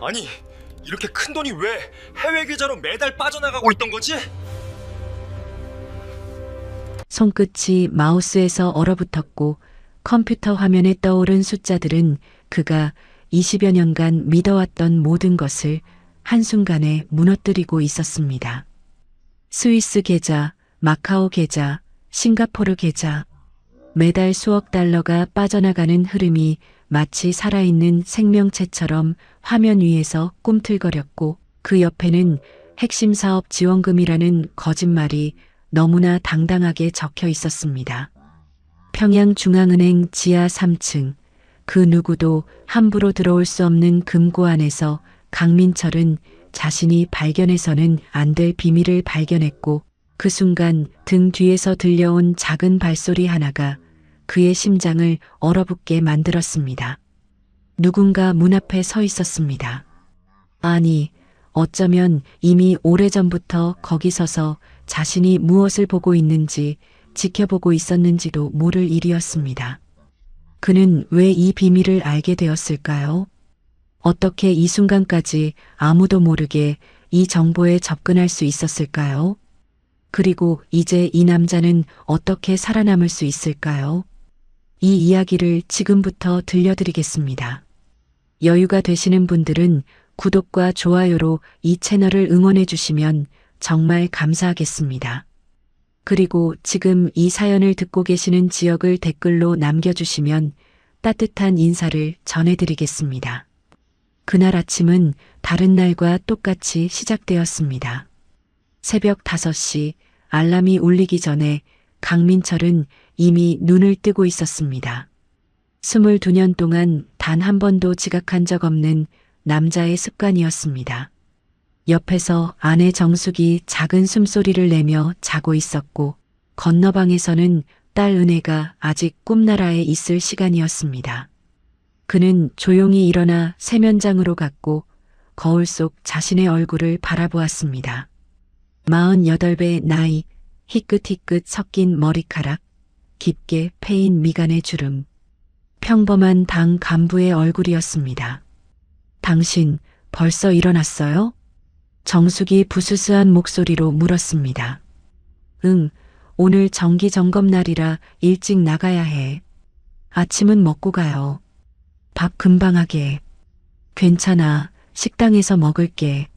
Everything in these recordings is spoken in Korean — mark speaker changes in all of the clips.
Speaker 1: 아니, 이렇게 큰 돈이 왜 해외 계좌로 매달 빠져나가고 있던 거지?
Speaker 2: 손끝이 마우스에서 얼어붙었고 컴퓨터 화면에 떠오른 숫자들은 그가 20여 년간 믿어왔던 모든 것을 한순간에 무너뜨리고 있었습니다. 스위스 계좌, 마카오 계좌, 싱가포르 계좌. 매달 수억 달러가 빠져나가는 흐름이 마치 살아있는 생명체처럼 화면 위에서 꿈틀거렸고 그 옆에는 핵심 사업 지원금이라는 거짓말이 너무나 당당하게 적혀 있었습니다. 평양중앙은행 지하 3층. 그 누구도 함부로 들어올 수 없는 금고 안에서 강민철은 자신이 발견해서는 안 될 비밀을 발견했고 그 순간 등 뒤에서 들려온 작은 발소리 하나가 그의 심장을 얼어붙게 만들었습니다. 누군가 문 앞에 서 있었습니다. 아니, 어쩌면 이미 오래전부터 거기 서서 자신이 무엇을 보고 있는지 지켜보고 있었는지도 모를 일이었습니다. 그는 왜 이 비밀을 알게 되었을까요? 어떻게 이 순간까지 아무도 모르게 이 정보에 접근할 수 있었을까요? 그리고 이제 이 남자는 어떻게 살아남을 수 있을까요? 이 이야기를 지금부터 들려드리겠습니다. 여유가 되시는 분들은 구독과 좋아요로 이 채널을 응원해 주시면 정말 감사하겠습니다. 그리고 지금 이 사연을 듣고 계시는 지역을 댓글로 남겨주시면 따뜻한 인사를 전해드리겠습니다. 그날 아침은 다른 날과 똑같이 시작되었습니다. 새벽 5시 알람이 울리기 전에 강민철은 이미 눈을 뜨고 있었습니다. 22년 동안 단 한 번도 지각한 적 없는 남자의 습관이었습니다. 옆에서 아내 정숙이 작은 숨소리를 내며 자고 있었고 건너방에서는 딸 은혜가 아직 꿈나라에 있을 시간이었습니다. 그는 조용히 일어나 세면장으로 갔고 거울 속 자신의 얼굴을 바라보았습니다. 48배 나이, 희끗희끗 섞인 머리카락, 깊게 패인 미간의 주름. 평범한 당 간부의 얼굴이었습니다. 당신 벌써 일어났어요? 정숙이 부스스한 목소리로 물었습니다. 응, 오늘 정기 점검 날이라 일찍 나가야 해. 아침은 먹고 가요. 밥 금방 하게. 괜찮아, 식당에서 먹을게.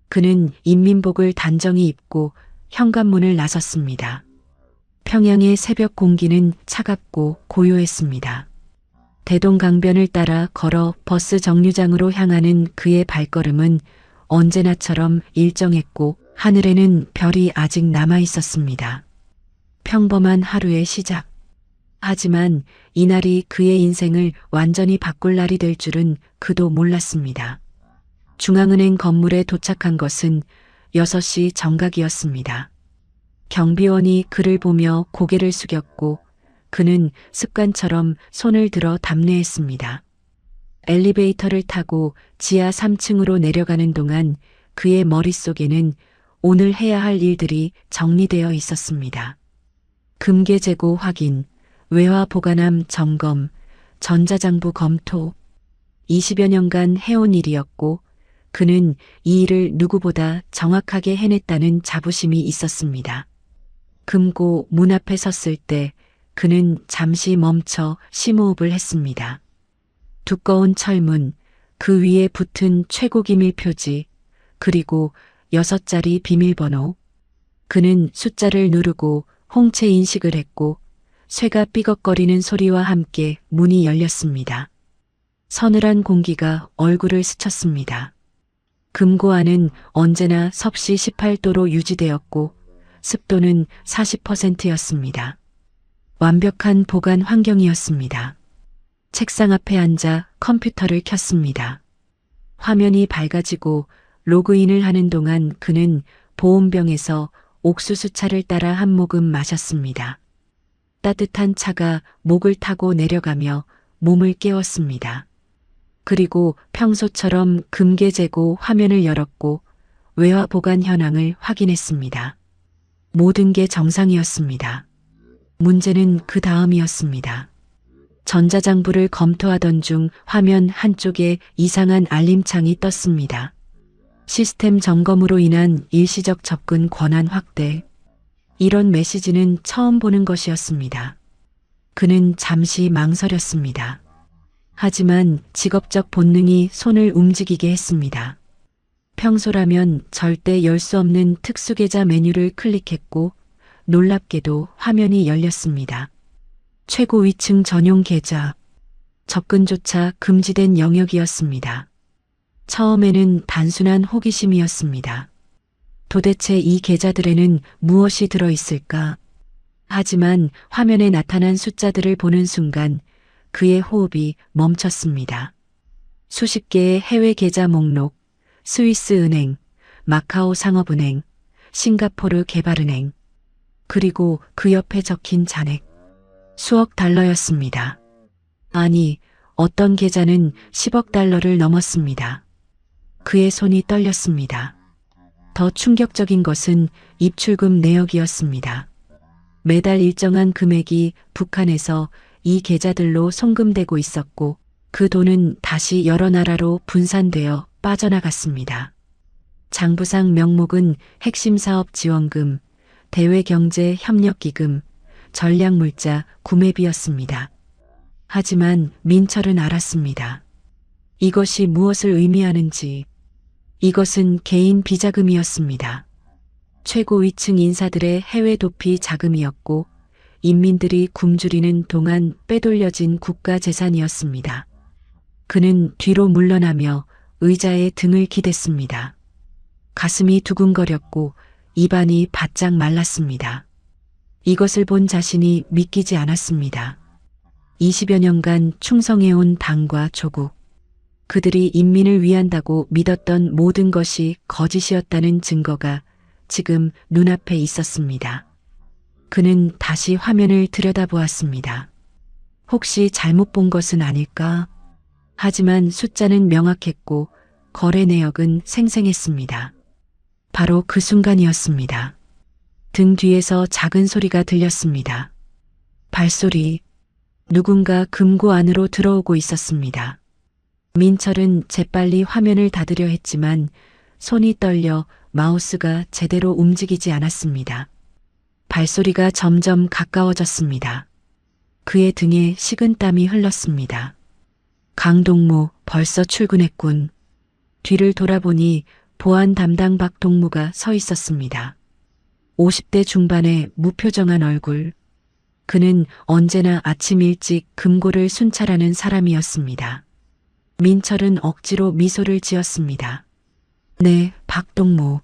Speaker 2: 그는 인민복을 단정히 입고 현관문을 나섰습니다. 평양의 새벽 공기는 차갑고 고요했습니다. 대동강변을 따라 걸어 버스 정류장으로 향하는 그의 발걸음은 언제나처럼 일정했고 하늘에는 별이 아직 남아 있었습니다. 평범한 하루의 시작. 하지만 이날이 그의 인생을 완전히 바꿀 날이 될 줄은 그도 몰랐습니다. 중앙은행 건물에 도착한 것은 6시 정각이었습니다. 경비원이 그를 보며 고개를 숙였고 그는 습관처럼 손을 들어 답례했습니다. 엘리베이터를 타고 지하 3층으로 내려가는 동안 그의 머릿속에는 오늘 해야 할 일들이 정리되어 있었습니다. 금괴 재고 확인, 외화 보관함 점검, 전자장부 검토. 20여 년간 해온 일이었고 그는 이 일을 누구보다 정확하게 해냈다는 자부심이 있었습니다. 금고 문 앞에 섰을 때 그는 잠시 멈춰 심호흡을 했습니다. 두꺼운 철문, 그 위에 붙은 최고 기밀 표지, 그리고 6자리 비밀번호. 그는 숫자를 누르고 홍채 인식을 했고 쇠가 삐걱거리는 소리와 함께 문이 열렸습니다. 서늘한 공기가 얼굴을 스쳤습니다. 금고 안은 언제나 섭씨 18도로 유지되었고 습도는 40%였습니다. 완벽한 보관 환경이었습니다. 책상 앞에 앉아 컴퓨터를 켰습니다. 화면이 밝아지고 로그인을 하는 동안 그는 보온병에서 옥수수차를 따라 한 모금 마셨습니다. 따뜻한 차가 목을 타고 내려가며 몸을 깨웠습니다. 그리고 평소처럼 금괴 재고 화면을 열었고 외화 보관 현황을 확인했습니다. 모든 게 정상이었습니다. 문제는 그 다음이었습니다. 전자장부를 검토하던 중 화면 한쪽에 이상한 알림창이 떴습니다. 시스템 점검으로 인한 일시적 접근 권한 확대. 이런 메시지는 처음 보는 것이었습니다. 그는 잠시 망설였습니다. 하지만 직업적 본능이 손을 움직이게 했습니다. 평소라면 절대 열 수 없는 특수계좌 메뉴를 클릭했고 놀랍게도 화면이 열렸습니다. 최고 위층 전용 계좌. 접근조차 금지된 영역이었습니다. 처음에는 단순한 호기심이었습니다. 도대체 이 계좌들에는 무엇이 들어있을까? 하지만 화면에 나타난 숫자들을 보는 순간 그의 호흡이 멈췄습니다. 수십 개의 해외 계좌 목록, 스위스 은행, 마카오 상업은행, 싱가포르 개발은행, 그리고 그 옆에 적힌 잔액. 수억 달러였습니다. 아니, 어떤 계좌는 10억 달러를 넘었습니다. 그의 손이 떨렸습니다. 더 충격적인 것은 입출금 내역이었습니다. 매달 일정한 금액이 북한에서 이 계좌들로 송금되고 있었고 그 돈은 다시 여러 나라로 분산되어 빠져나갔습니다. 장부상 명목은 핵심 사업 지원금, 대외경제협력기금, 전략물자 구매비였습니다. 하지만 민철은 알았습니다. 이것이 무엇을 의미하는지. 이것은 개인 비자금이었습니다. 최고 위층 인사들의 해외 도피 자금이었고 인민들이 굶주리는 동안 빼돌려진 국가 재산이었습니다. 그는 뒤로 물러나며 의자에 등을 기댔습니다. 가슴이 두근거렸고 입안이 바짝 말랐습니다. 이것을 본 자신이 믿기지 않았습니다. 20여 년간 충성해온 당과 조국, 그들이 인민을 위한다고 믿었던 모든 것이 거짓이었다는 증거가 지금 눈앞에 있었습니다. 그는 다시 화면을 들여다보았습니다. 혹시 잘못 본 것은 아닐까? 하지만 숫자는 명확했고 거래 내역은 생생했습니다. 바로 그 순간이었습니다. 등 뒤에서 작은 소리가 들렸습니다. 발소리. 누군가 금고 안으로 들어오고 있었습니다. 민철은 재빨리 화면을 닫으려 했지만 손이 떨려 마우스가 제대로 움직이지 않았습니다. 발소리가 점점 가까워졌습니다. 그의 등에 식은땀이 흘렀습니다. 강동무 벌써 출근했군. 뒤를 돌아보니 보안 담당 박동무가 서 있었습니다. 50대 중반의 무표정한 얼굴. 그는 언제나 아침 일찍 금고를 순찰하는 사람이었습니다. 민철은 억지로 미소를 지었습니다. 네, 박동무.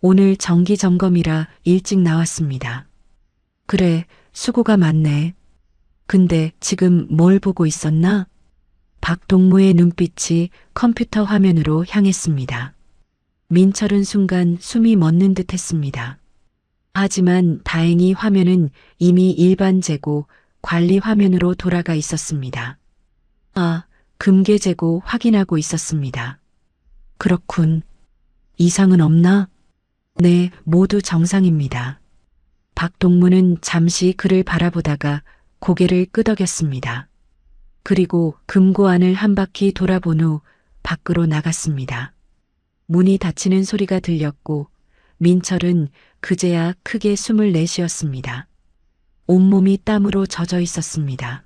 Speaker 2: 오늘 정기 점검이라 일찍 나왔습니다. 그래, 수고가 많네. 근데 지금 뭘 보고 있었나? 박동무의 눈빛이 컴퓨터 화면으로 향했습니다. 민철은 순간 숨이 멎는 듯 했습니다. 하지만 다행히 화면은 이미 일반 재고 관리 화면으로 돌아가 있었습니다. 아, 금괴 재고 확인하고 있었습니다. 그렇군. 이상은 없나? 네, 모두 정상입니다. 박동무는 잠시 그를 바라보다가 고개를 끄덕였습니다. 그리고 금고 안을 한 바퀴 돌아본 후 밖으로 나갔습니다. 문이 닫히는 소리가 들렸고 민철은 그제야 크게 숨을 내쉬었습니다. 온몸이 땀으로 젖어 있었습니다.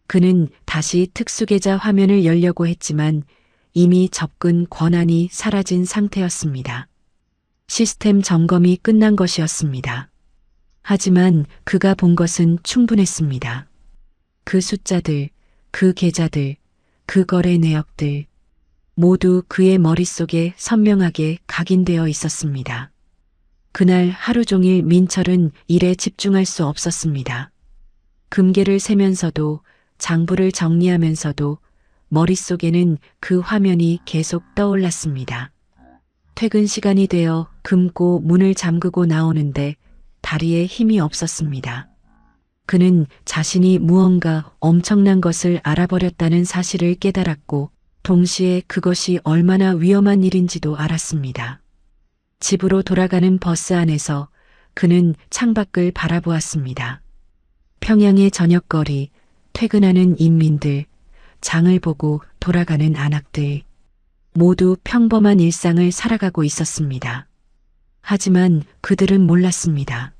Speaker 2: 그는 다시 특수계좌 화면을 열려고 했지만 이미 접근 권한이 사라진 상태였습니다. 시스템 점검이 끝난 것이었습니다. 하지만 그가 본 것은 충분했습니다. 그 숫자들, 그 계좌들, 그 거래 내역들, 모두 그의 머릿속에 선명하게 각인되어 있었습니다. 그날 하루 종일 민철은 일에 집중할 수 없었습니다. 금괴를 세면서도 장부를 정리하면서도 머릿속에는 그 화면이 계속 떠올랐습니다. 퇴근 시간이 되어 금고 문을 잠그고 나오는데 다리에 힘이 없었습니다. 그는 자신이 무언가 엄청난 것을 알아버렸다는 사실을 깨달았고 동시에 그것이 얼마나 위험한 일인지도 알았습니다. 집으로 돌아가는 버스 안에서 그는 창밖을 바라보았습니다. 평양의 저녁거리, 퇴근하는 인민들, 장을 보고 돌아가는 안악들, 모두 평범한 일상을 살아가고 있었습니다. 하지만 그들은 몰랐습니다.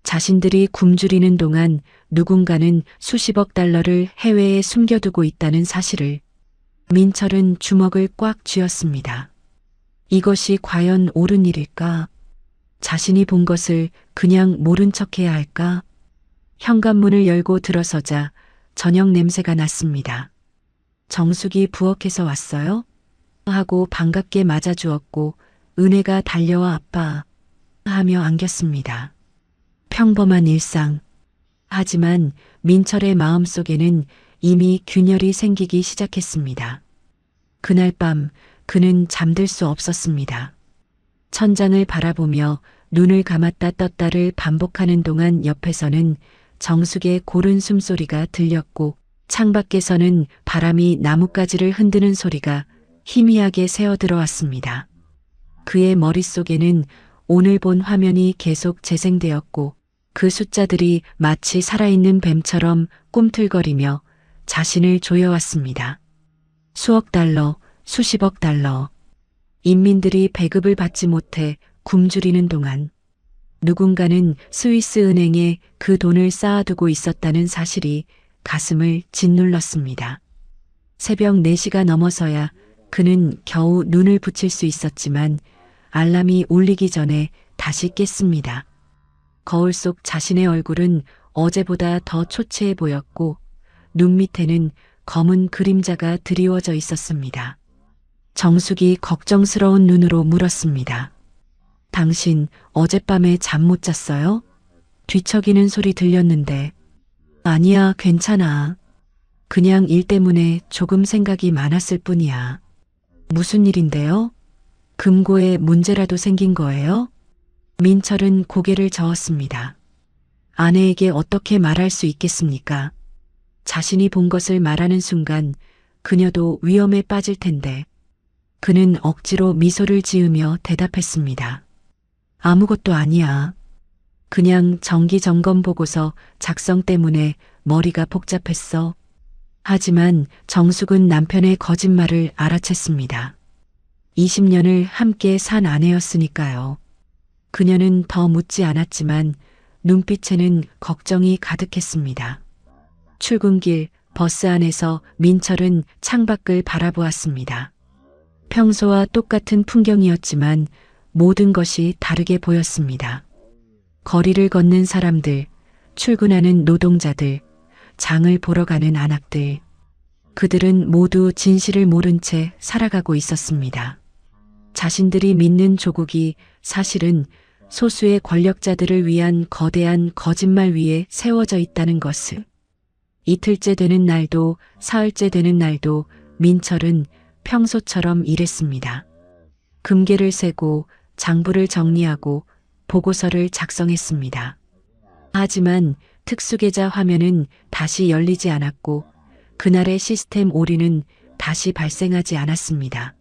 Speaker 2: 자신들이 굶주리는 동안 누군가는 수십억 달러를 해외에 숨겨두고 있다는 사실을. 민철은 주먹을 꽉 쥐었습니다. 이것이 과연 옳은 일일까? 자신이 본 것을 그냥 모른 척해야 할까? 현관문을 열고 들어서자 저녁 냄새가 났습니다. 정숙이 부엌에서 왔어요? 하고 반갑게 맞아주었고 은혜가 달려와 아빠 하며 안겼습니다. 평범한 일상. 하지만 민철의 마음속에는 이미 균열이 생기기 시작했습니다. 그날 밤 그는 잠들 수 없었습니다. 천장을 바라보며 눈을 감았다 떴다를 반복하는 동안 옆에서는 정숙의 고른 숨소리가 들렸고 창밖에서는 바람이 나뭇가지를 흔드는 소리가 희미하게 새어 들어왔습니다. 그의 머릿속에는 오늘 본 화면이 계속 재생되었고 그 숫자들이 마치 살아있는 뱀처럼 꿈틀거리며 자신을 조여왔습니다. 수억 달러, 수십억 달러. 인민들이 배급을 받지 못해 굶주리는 동안 누군가는 스위스 은행에 그 돈을 쌓아두고 있었다는 사실이 가슴을 짓눌렀습니다. 새벽 4시가 넘어서야 그는 겨우 눈을 붙일 수 있었지만 알람이 울리기 전에 다시 깼습니다. 거울 속 자신의 얼굴은 어제보다 더 초췌해 보였고 눈 밑에는 검은 그림자가 드리워져 있었습니다. 정숙이 걱정스러운 눈으로 물었습니다. 당신 어젯밤에 잠 못 잤어요? 뒤척이는 소리 들렸는데. 아니야, 괜찮아. 그냥 일 때문에 조금 생각이 많았을 뿐이야. 무슨 일인데요? 금고에 문제라도 생긴 거예요? 민철은 고개를 저었습니다. 아내에게 어떻게 말할 수 있겠습니까? 자신이 본 것을 말하는 순간 그녀도 위험에 빠질 텐데. 그는 억지로 미소를 지으며 대답했습니다. 아무것도 아니야. 그냥 정기점검 보고서 작성 때문에 머리가 복잡했어. 하지만 정숙은 남편의 거짓말을 알아챘습니다. 20년을 함께 산 아내였으니까요. 그녀는 더 묻지 않았지만 눈빛에는 걱정이 가득했습니다. 출근길 버스 안에서 민철은 창밖을 바라보았습니다. 평소와 똑같은 풍경이었지만 모든 것이 다르게 보였습니다. 거리를 걷는 사람들, 출근하는 노동자들, 장을 보러 가는 안악들. 그들은 모두 진실을 모른 채 살아가고 있었습니다. 자신들이 믿는 조국이 사실은 소수의 권력자들을 위한 거대한 거짓말 위에 세워져 있다는 것을. 이틀째 되는 날도 사흘째 되는 날도 민철은 평소처럼 일했습니다. 금괴를 세고 장부를 정리하고 보고서를 작성했습니다. 하지만 특수계좌 화면은 다시 열리지 않았고 그날의 시스템 오류는 다시 발생하지 않았습니다.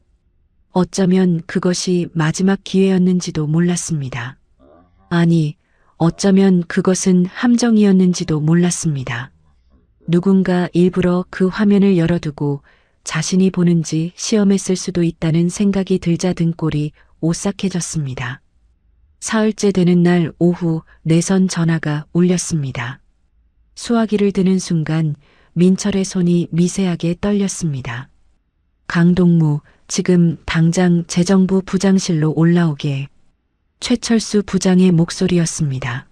Speaker 2: 어쩌면 그것이 마지막 기회였는지도 몰랐습니다. 아니, 어쩌면 그것은 함정이었는지도 몰랐습니다. 누군가 일부러 그 화면을 열어두고 자신이 보는지 시험했을 수도 있다는 생각이 들자 등골이 오싹해졌습니다. 사흘째 되는 날 오후 내선 전화가 울렸습니다. 수화기를 드는 순간 민철의 손이 미세하게 떨렸습니다. 강동무, 지금 당장 재정부 부장실로 올라오게. 최철수 부장의 목소리였습니다.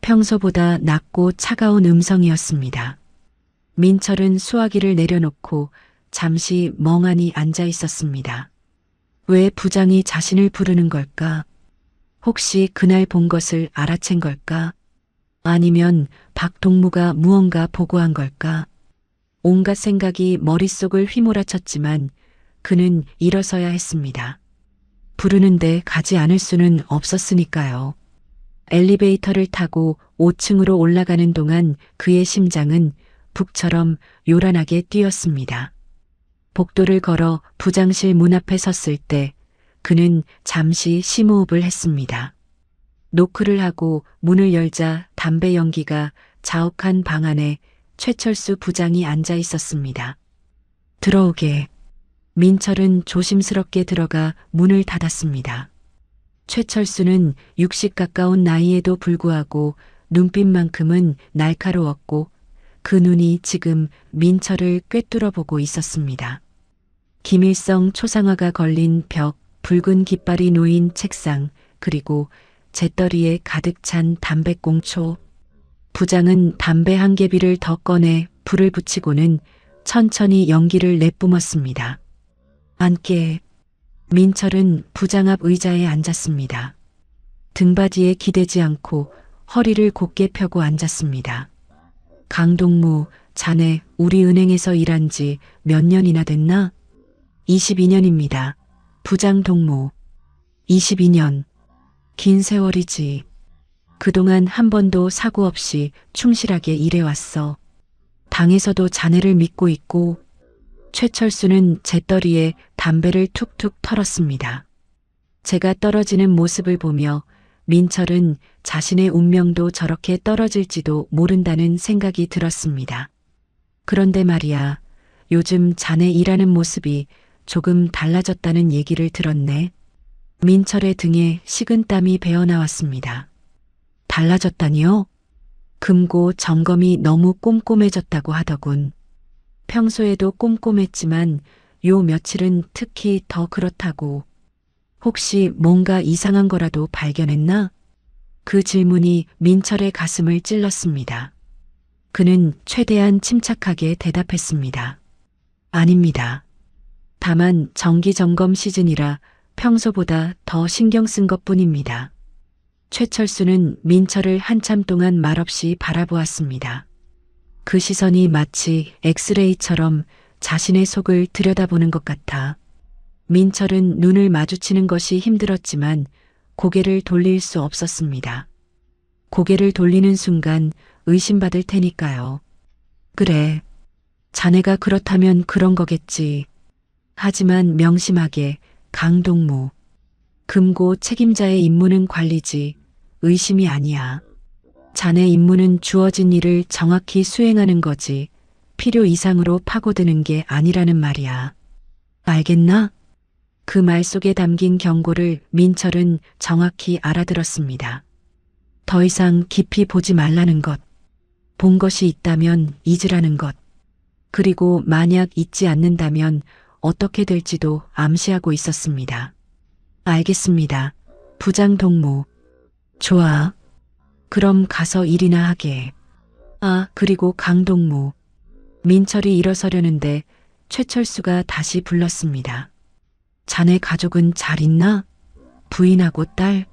Speaker 2: 평소보다 낮고 차가운 음성이었습니다. 민철은 수화기를 내려놓고 잠시 멍하니 앉아 있었습니다. 왜 부장이 자신을 부르는 걸까? 혹시 그날 본 것을 알아챈 걸까? 아니면 박동무가 무언가 보고한 걸까? 온갖 생각이 머릿속을 휘몰아쳤지만 그는 일어서야 했습니다. 부르는데 가지 않을 수는 없었으니까요. 엘리베이터를 타고 5층으로 올라가는 동안 그의 심장은 북처럼 요란하게 뛰었습니다. 복도를 걸어 부장실 문 앞에 섰을 때 그는 잠시 심호흡을 했습니다. 노크를 하고 문을 열자 담배 연기가 자욱한 방 안에 최철수 부장이 앉아 있었습니다. 들어오게. 민철은 조심스럽게 들어가 문을 닫았습니다. 최철수는 60 가까운 나이에도 불구하고 눈빛만큼은 날카로웠고 그 눈이 지금 민철을 꿰뚫어 보고 있었습니다. 김일성 초상화가 걸린 벽, 붉은 깃발이 놓인 책상, 그리고 재떨이에 가득 찬 담배꽁초. 부장은 담배 한 개비를 더 꺼내 불을 붙이고는 천천히 연기를 내뿜었습니다. 앉게. 민철은 부장 앞 의자에 앉았습니다. 등받이에 기대지 않고 허리를 곧게 펴고 앉았습니다. 강동무, 자네 우리 은행에서 일한 지 몇 년이나 됐나? 22년입니다. 부장 동무. 22년. 긴 세월이지. 그동안 한 번도 사고 없이 충실하게 일해왔어. 당에서도 자네를 믿고 있고. 최철수는 재떨이에 담배를 툭툭 털었습니다. 제가 떨어지는 모습을 보며 민철은 자신의 운명도 저렇게 떨어질지도 모른다는 생각이 들었습니다. 그런데 말이야, 요즘 자네 일하는 모습이 조금 달라졌다는 얘기를 들었네. 민철의 등에 식은땀이 배어나왔습니다. 달라졌다니요? 금고 점검이 너무 꼼꼼해졌다고 하더군. 평소에도 꼼꼼했지만 요 며칠은 특히 더 그렇다고. 혹시 뭔가 이상한 거라도 발견했나? 그 질문이 민철의 가슴을 찔렀습니다. 그는 최대한 침착하게 대답했습니다. 아닙니다. 다만 정기 점검 시즌이라 평소보다 더 신경 쓴 것뿐입니다. 최철수는 민철을 한참 동안 말없이 바라보았습니다. 그 시선이 마치 엑스레이처럼 자신의 속을 들여다보는 것 같아. 민철은 눈을 마주치는 것이 힘들었지만 고개를 돌릴 수 없었습니다. 고개를 돌리는 순간 의심받을 테니까요. 그래. 자네가 그렇다면 그런 거겠지. 하지만 명심하게 강동무. 금고 책임자의 임무는 관리지 의심이 아니야. 자네 임무는 주어진 일을 정확히 수행하는 거지 필요 이상으로 파고드는 게 아니라는 말이야. 알겠나? 그 말 속에 담긴 경고를 민철은 정확히 알아들었습니다. 더 이상 깊이 보지 말라는 것. 본 것이 있다면 잊으라는 것. 그리고 만약 잊지 않는다면 어떻게 될지도 암시하고 있었습니다. 알겠습니다. 부장 동무. 좋아. 그럼 가서 일이나 하게. 아, 그리고 강동무. 민철이 일어서려는데 최철수가 다시 불렀습니다. 자네 가족은 잘 있나? 부인하고 딸?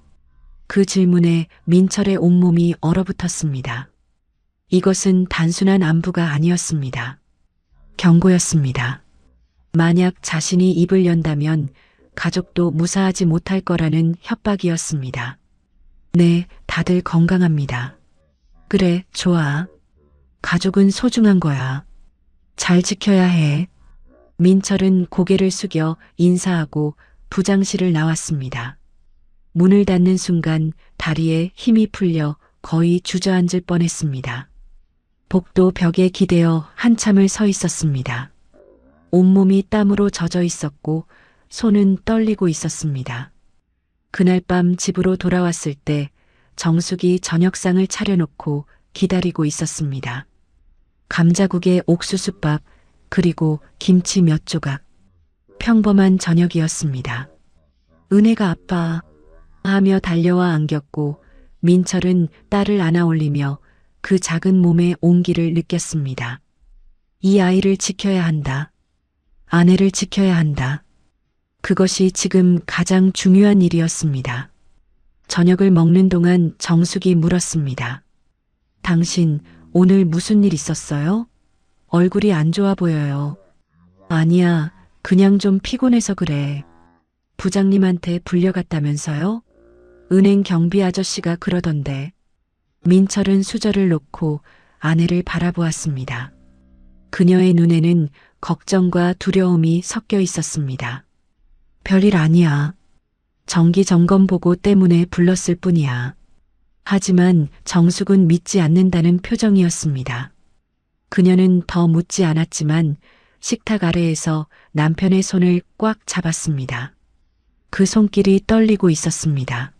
Speaker 2: 그 질문에 민철의 온몸이 얼어붙었습니다. 이것은 단순한 안부가 아니었습니다. 경고였습니다. 만약 자신이 입을 연다면 가족도 무사하지 못할 거라는 협박이었습니다. 네, 다들 건강합니다. 그래, 좋아. 가족은 소중한 거야. 잘 지켜야 해. 민철은 고개를 숙여 인사하고 부장실을 나왔습니다. 문을 닫는 순간 다리에 힘이 풀려 거의 주저앉을 뻔했습니다. 복도 벽에 기대어 한참을 서 있었습니다. 온몸이 땀으로 젖어 있었고 손은 떨리고 있었습니다. 그날 밤 집으로 돌아왔을 때 정숙이 저녁상을 차려놓고 기다리고 있었습니다. 감자국에 옥수수밥, 그리고 김치 몇 조각. 평범한 저녁이었습니다. 은혜가 아빠 하며 달려와 안겼고 민철은 딸을 안아 올리며 그 작은 몸의 온기를 느꼈습니다. 이 아이를 지켜야 한다. 아내를 지켜야 한다. 그것이 지금 가장 중요한 일이었습니다. 저녁을 먹는 동안 정숙이 물었습니다. 당신 오늘 무슨 일 있었어요? 얼굴이 안 좋아 보여요. 아니야, 그냥 좀 피곤해서 그래. 부장님한테 불려갔다면서요? 은행 경비 아저씨가 그러던데. 민철은 수저를 놓고 아내를 바라보았습니다. 그녀의 눈에는 걱정과 두려움이 섞여 있었습니다. 별일 아니야. 정기 점검 보고 때문에 불렀을 뿐이야. 하지만 정숙은 믿지 않는다는 표정이었습니다. 그녀는 더 묻지 않았지만 식탁 아래에서 남편의 손을 꽉 잡았습니다. 그 손길이 떨리고 있었습니다.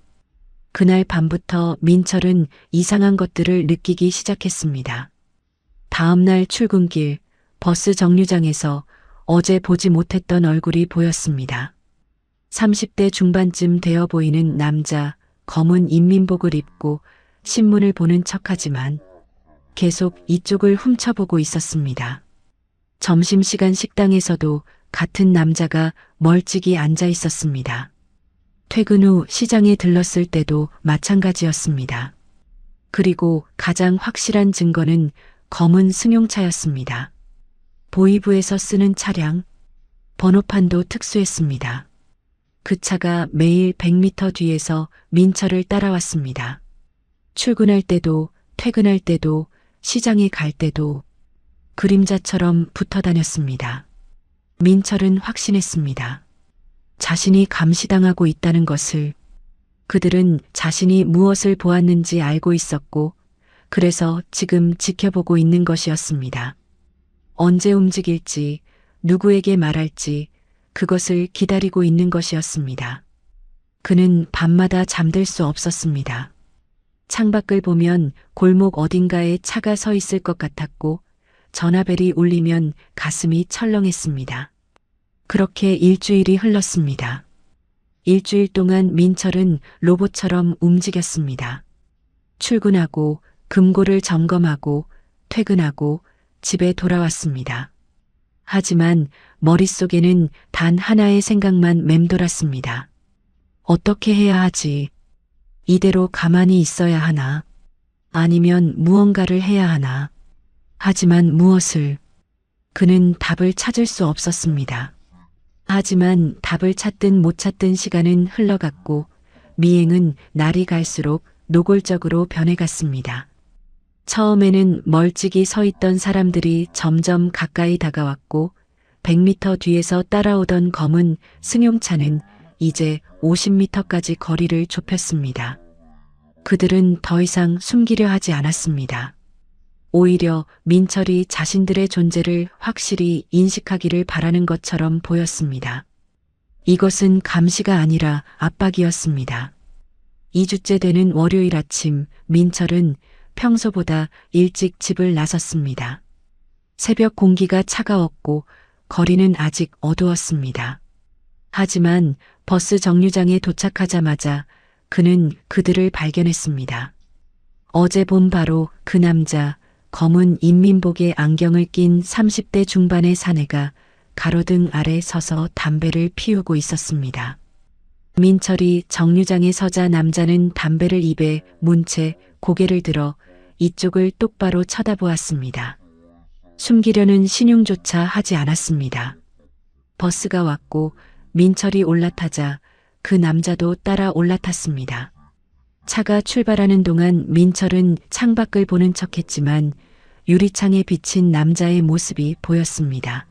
Speaker 2: 그날 밤부터 민철은 이상한 것들을 느끼기 시작했습니다. 다음날 출근길, 버스 정류장에서 어제 보지 못했던 얼굴이 보였습니다. 30대 중반쯤 되어 보이는 남자, 검은 인민복을 입고 신문을 보는 척하지만 계속 이쪽을 훔쳐보고 있었습니다. 점심시간 식당에서도 같은 남자가 멀찍이 앉아 있었습니다. 퇴근 후 시장에 들렀을 때도 마찬가지였습니다. 그리고 가장 확실한 증거는 검은 승용차였습니다. 보이부에서 쓰는 차량, 번호판도 특수했습니다. 그 차가 매일 100m 뒤에서 민철을 따라왔습니다. 출근할 때도, 퇴근할 때도, 시장에 갈 때도 그림자처럼 붙어 다녔습니다. 민철은 확신했습니다. 자신이 감시당하고 있다는 것을. 그들은 자신이 무엇을 보았는지 알고 있었고, 그래서 지금 지켜보고 있는 것이었습니다. 언제 움직일지, 누구에게 말할지, 그것을 기다리고 있는 것이었습니다. 그는 밤마다 잠들 수 없었습니다. 창밖을 보면 골목 어딘가에 차가 서 있을 것 같았고, 전화벨이 울리면 가슴이 철렁했습니다. 그렇게 일주일이 흘렀습니다. 일주일 동안 민철은 로봇처럼 움직였습니다. 출근하고, 금고를 점검하고, 퇴근하고, 집에 돌아왔습니다. 하지만 머릿속에는 단 하나의 생각만 맴돌았습니다. 어떻게 해야 하지? 이대로 가만히 있어야 하나? 아니면 무언가를 해야 하나? 하지만 무엇을? 그는 답을 찾을 수 없었습니다. 하지만 답을 찾든 못 찾든 시간은 흘러갔고 미행은 날이 갈수록 노골적으로 변해갔습니다. 처음에는 멀찍이 서 있던 사람들이 점점 가까이 다가왔고 100m 뒤에서 따라오던 검은 승용차는 이제 50m까지 거리를 좁혔습니다. 그들은 더 이상 숨기려 하지 않았습니다. 오히려 민철이 자신들의 존재를 확실히 인식하기를 바라는 것처럼 보였습니다. 이것은 감시가 아니라 압박이었습니다. 2주째 되는 월요일 아침, 민철은 평소보다 일찍 집을 나섰습니다. 새벽 공기가 차가웠고 거리는 아직 어두웠습니다. 하지만 버스 정류장에 도착하자마자 그는 그들을 발견했습니다. 어제 본 바로 그 남자, 검은 인민복에 안경을 낀 30대 중반의 사내가 가로등 아래 서서 담배를 피우고 있었습니다. 민철이 정류장에 서자 남자는 담배를 입에 문 채 고개를 들어 이쪽을 똑바로 쳐다보았습니다. 숨기려는 신용조차 하지 않았습니다. 버스가 왔고 민철이 올라타자 그 남자도 따라 올라탔습니다. 차가 출발하는 동안 민철은 창밖을 보는 척했지만 유리창에 비친 남자의 모습이 보였습니다.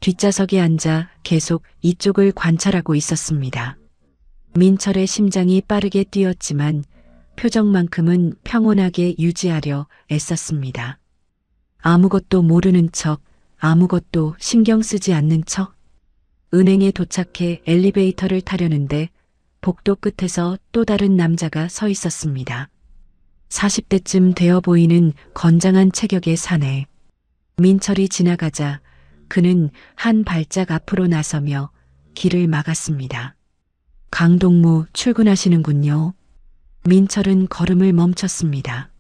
Speaker 2: 뒷좌석에 앉아 계속 이쪽을 관찰하고 있었습니다. 민철의 심장이 빠르게 뛰었지만 표정만큼은 평온하게 유지하려 애썼습니다. 아무것도 모르는 척, 아무것도 신경 쓰지 않는 척. 은행에 도착해 엘리베이터를 타려는데 복도 끝에서 또 다른 남자가 서 있었습니다. 40대쯤 되어 보이는 건장한 체격의 사내. 민철이 지나가자 그는 한 발짝 앞으로 나서며 길을 막았습니다. 강동무 출근하시는군요. 민철은 걸음을 멈췄습니다.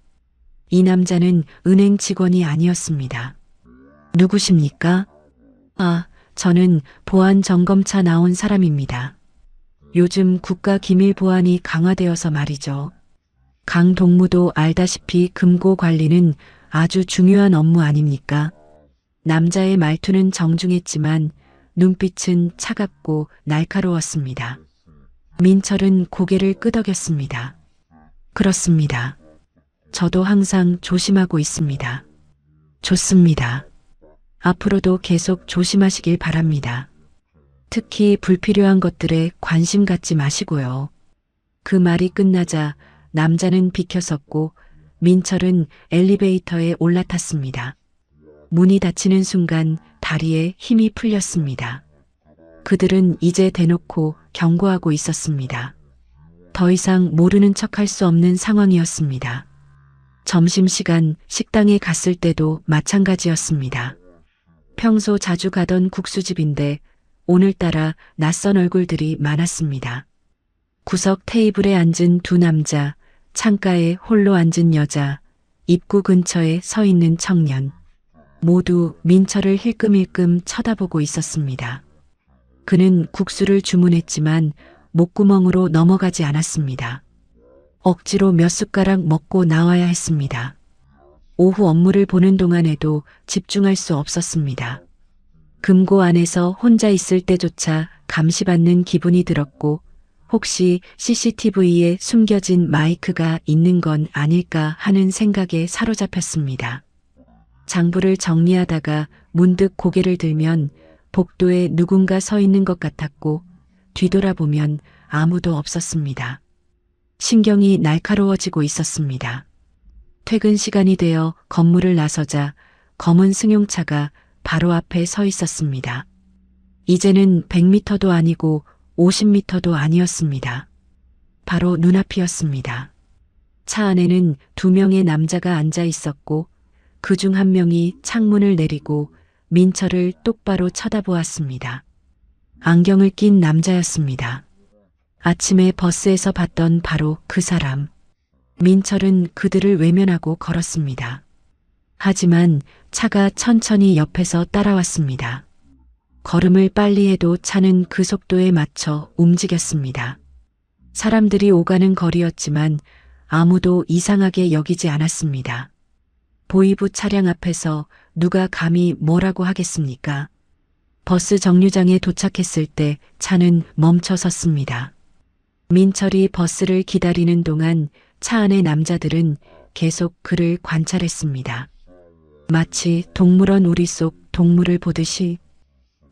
Speaker 2: 이 남자는 은행 직원이 아니었습니다. 누구십니까? 아, 저는 보안 점검차 나온 사람입니다. 요즘 국가 기밀 보안이 강화되어서 말이죠. 강동무도 알다시피 금고 관리는 아주 중요한 업무 아닙니까? 남자의 말투는 정중했지만 눈빛은 차갑고 날카로웠습니다. 민철은 고개를 끄덕였습니다. 그렇습니다. 저도 항상 조심하고 있습니다. 좋습니다. 앞으로도 계속 조심하시길 바랍니다. 특히 불필요한 것들에 관심 갖지 마시고요. 그 말이 끝나자 남자는 비켜섰고 민철은 엘리베이터에 올라탔습니다. 문이 닫히는 순간 다리에 힘이 풀렸습니다. 그들은 이제 대놓고 경고하고 있었습니다. 더 이상 모르는 척할 수 없는 상황이었습니다. 점심시간 식당에 갔을 때도 마찬가지였습니다. 평소 자주 가던 국수집인데 오늘따라 낯선 얼굴들이 많았습니다. 구석 테이블에 앉은 두 남자, 창가에 홀로 앉은 여자, 입구 근처에 서 있는 청년. 모두 민철을 힐끔힐끔 쳐다보고 있었습니다. 그는 국수를 주문했지만 목구멍으로 넘어가지 않았습니다. 억지로 몇 숟가락 먹고 나와야 했습니다. 오후 업무를 보는 동안에도 집중할 수 없었습니다. 금고 안에서 혼자 있을 때조차 감시받는 기분이 들었고 혹시 CCTV에 숨겨진 마이크가 있는 건 아닐까 하는 생각에 사로잡혔습니다. 장부를 정리하다가 문득 고개를 들면 복도에 누군가 서 있는 것 같았고 뒤돌아보면 아무도 없었습니다. 신경이 날카로워지고 있었습니다. 퇴근 시간이 되어 건물을 나서자 검은 승용차가 바로 앞에 서 있었습니다. 이제는 100m도 아니고 50m도 아니었습니다. 바로 눈앞이었습니다. 차 안에는 2명의 남자가 앉아 있었고 그중 한 명이 창문을 내리고 민철을 똑바로 쳐다보았습니다. 안경을 낀 남자였습니다. 아침에 버스에서 봤던 바로 그 사람. 민철은 그들을 외면하고 걸었습니다. 하지만 차가 천천히 옆에서 따라왔습니다. 걸음을 빨리 해도 차는 그 속도에 맞춰 움직였습니다. 사람들이 오가는 거리였지만 아무도 이상하게 여기지 않았습니다. 보이부 차량 앞에서 누가 감히 뭐라고 하겠습니까? 버스 정류장에 도착했을 때 차는 멈춰 섰습니다. 민철이 버스를 기다리는 동안 차 안의 남자들은 계속 그를 관찰했습니다. 마치 동물원 우리 속 동물을 보듯이.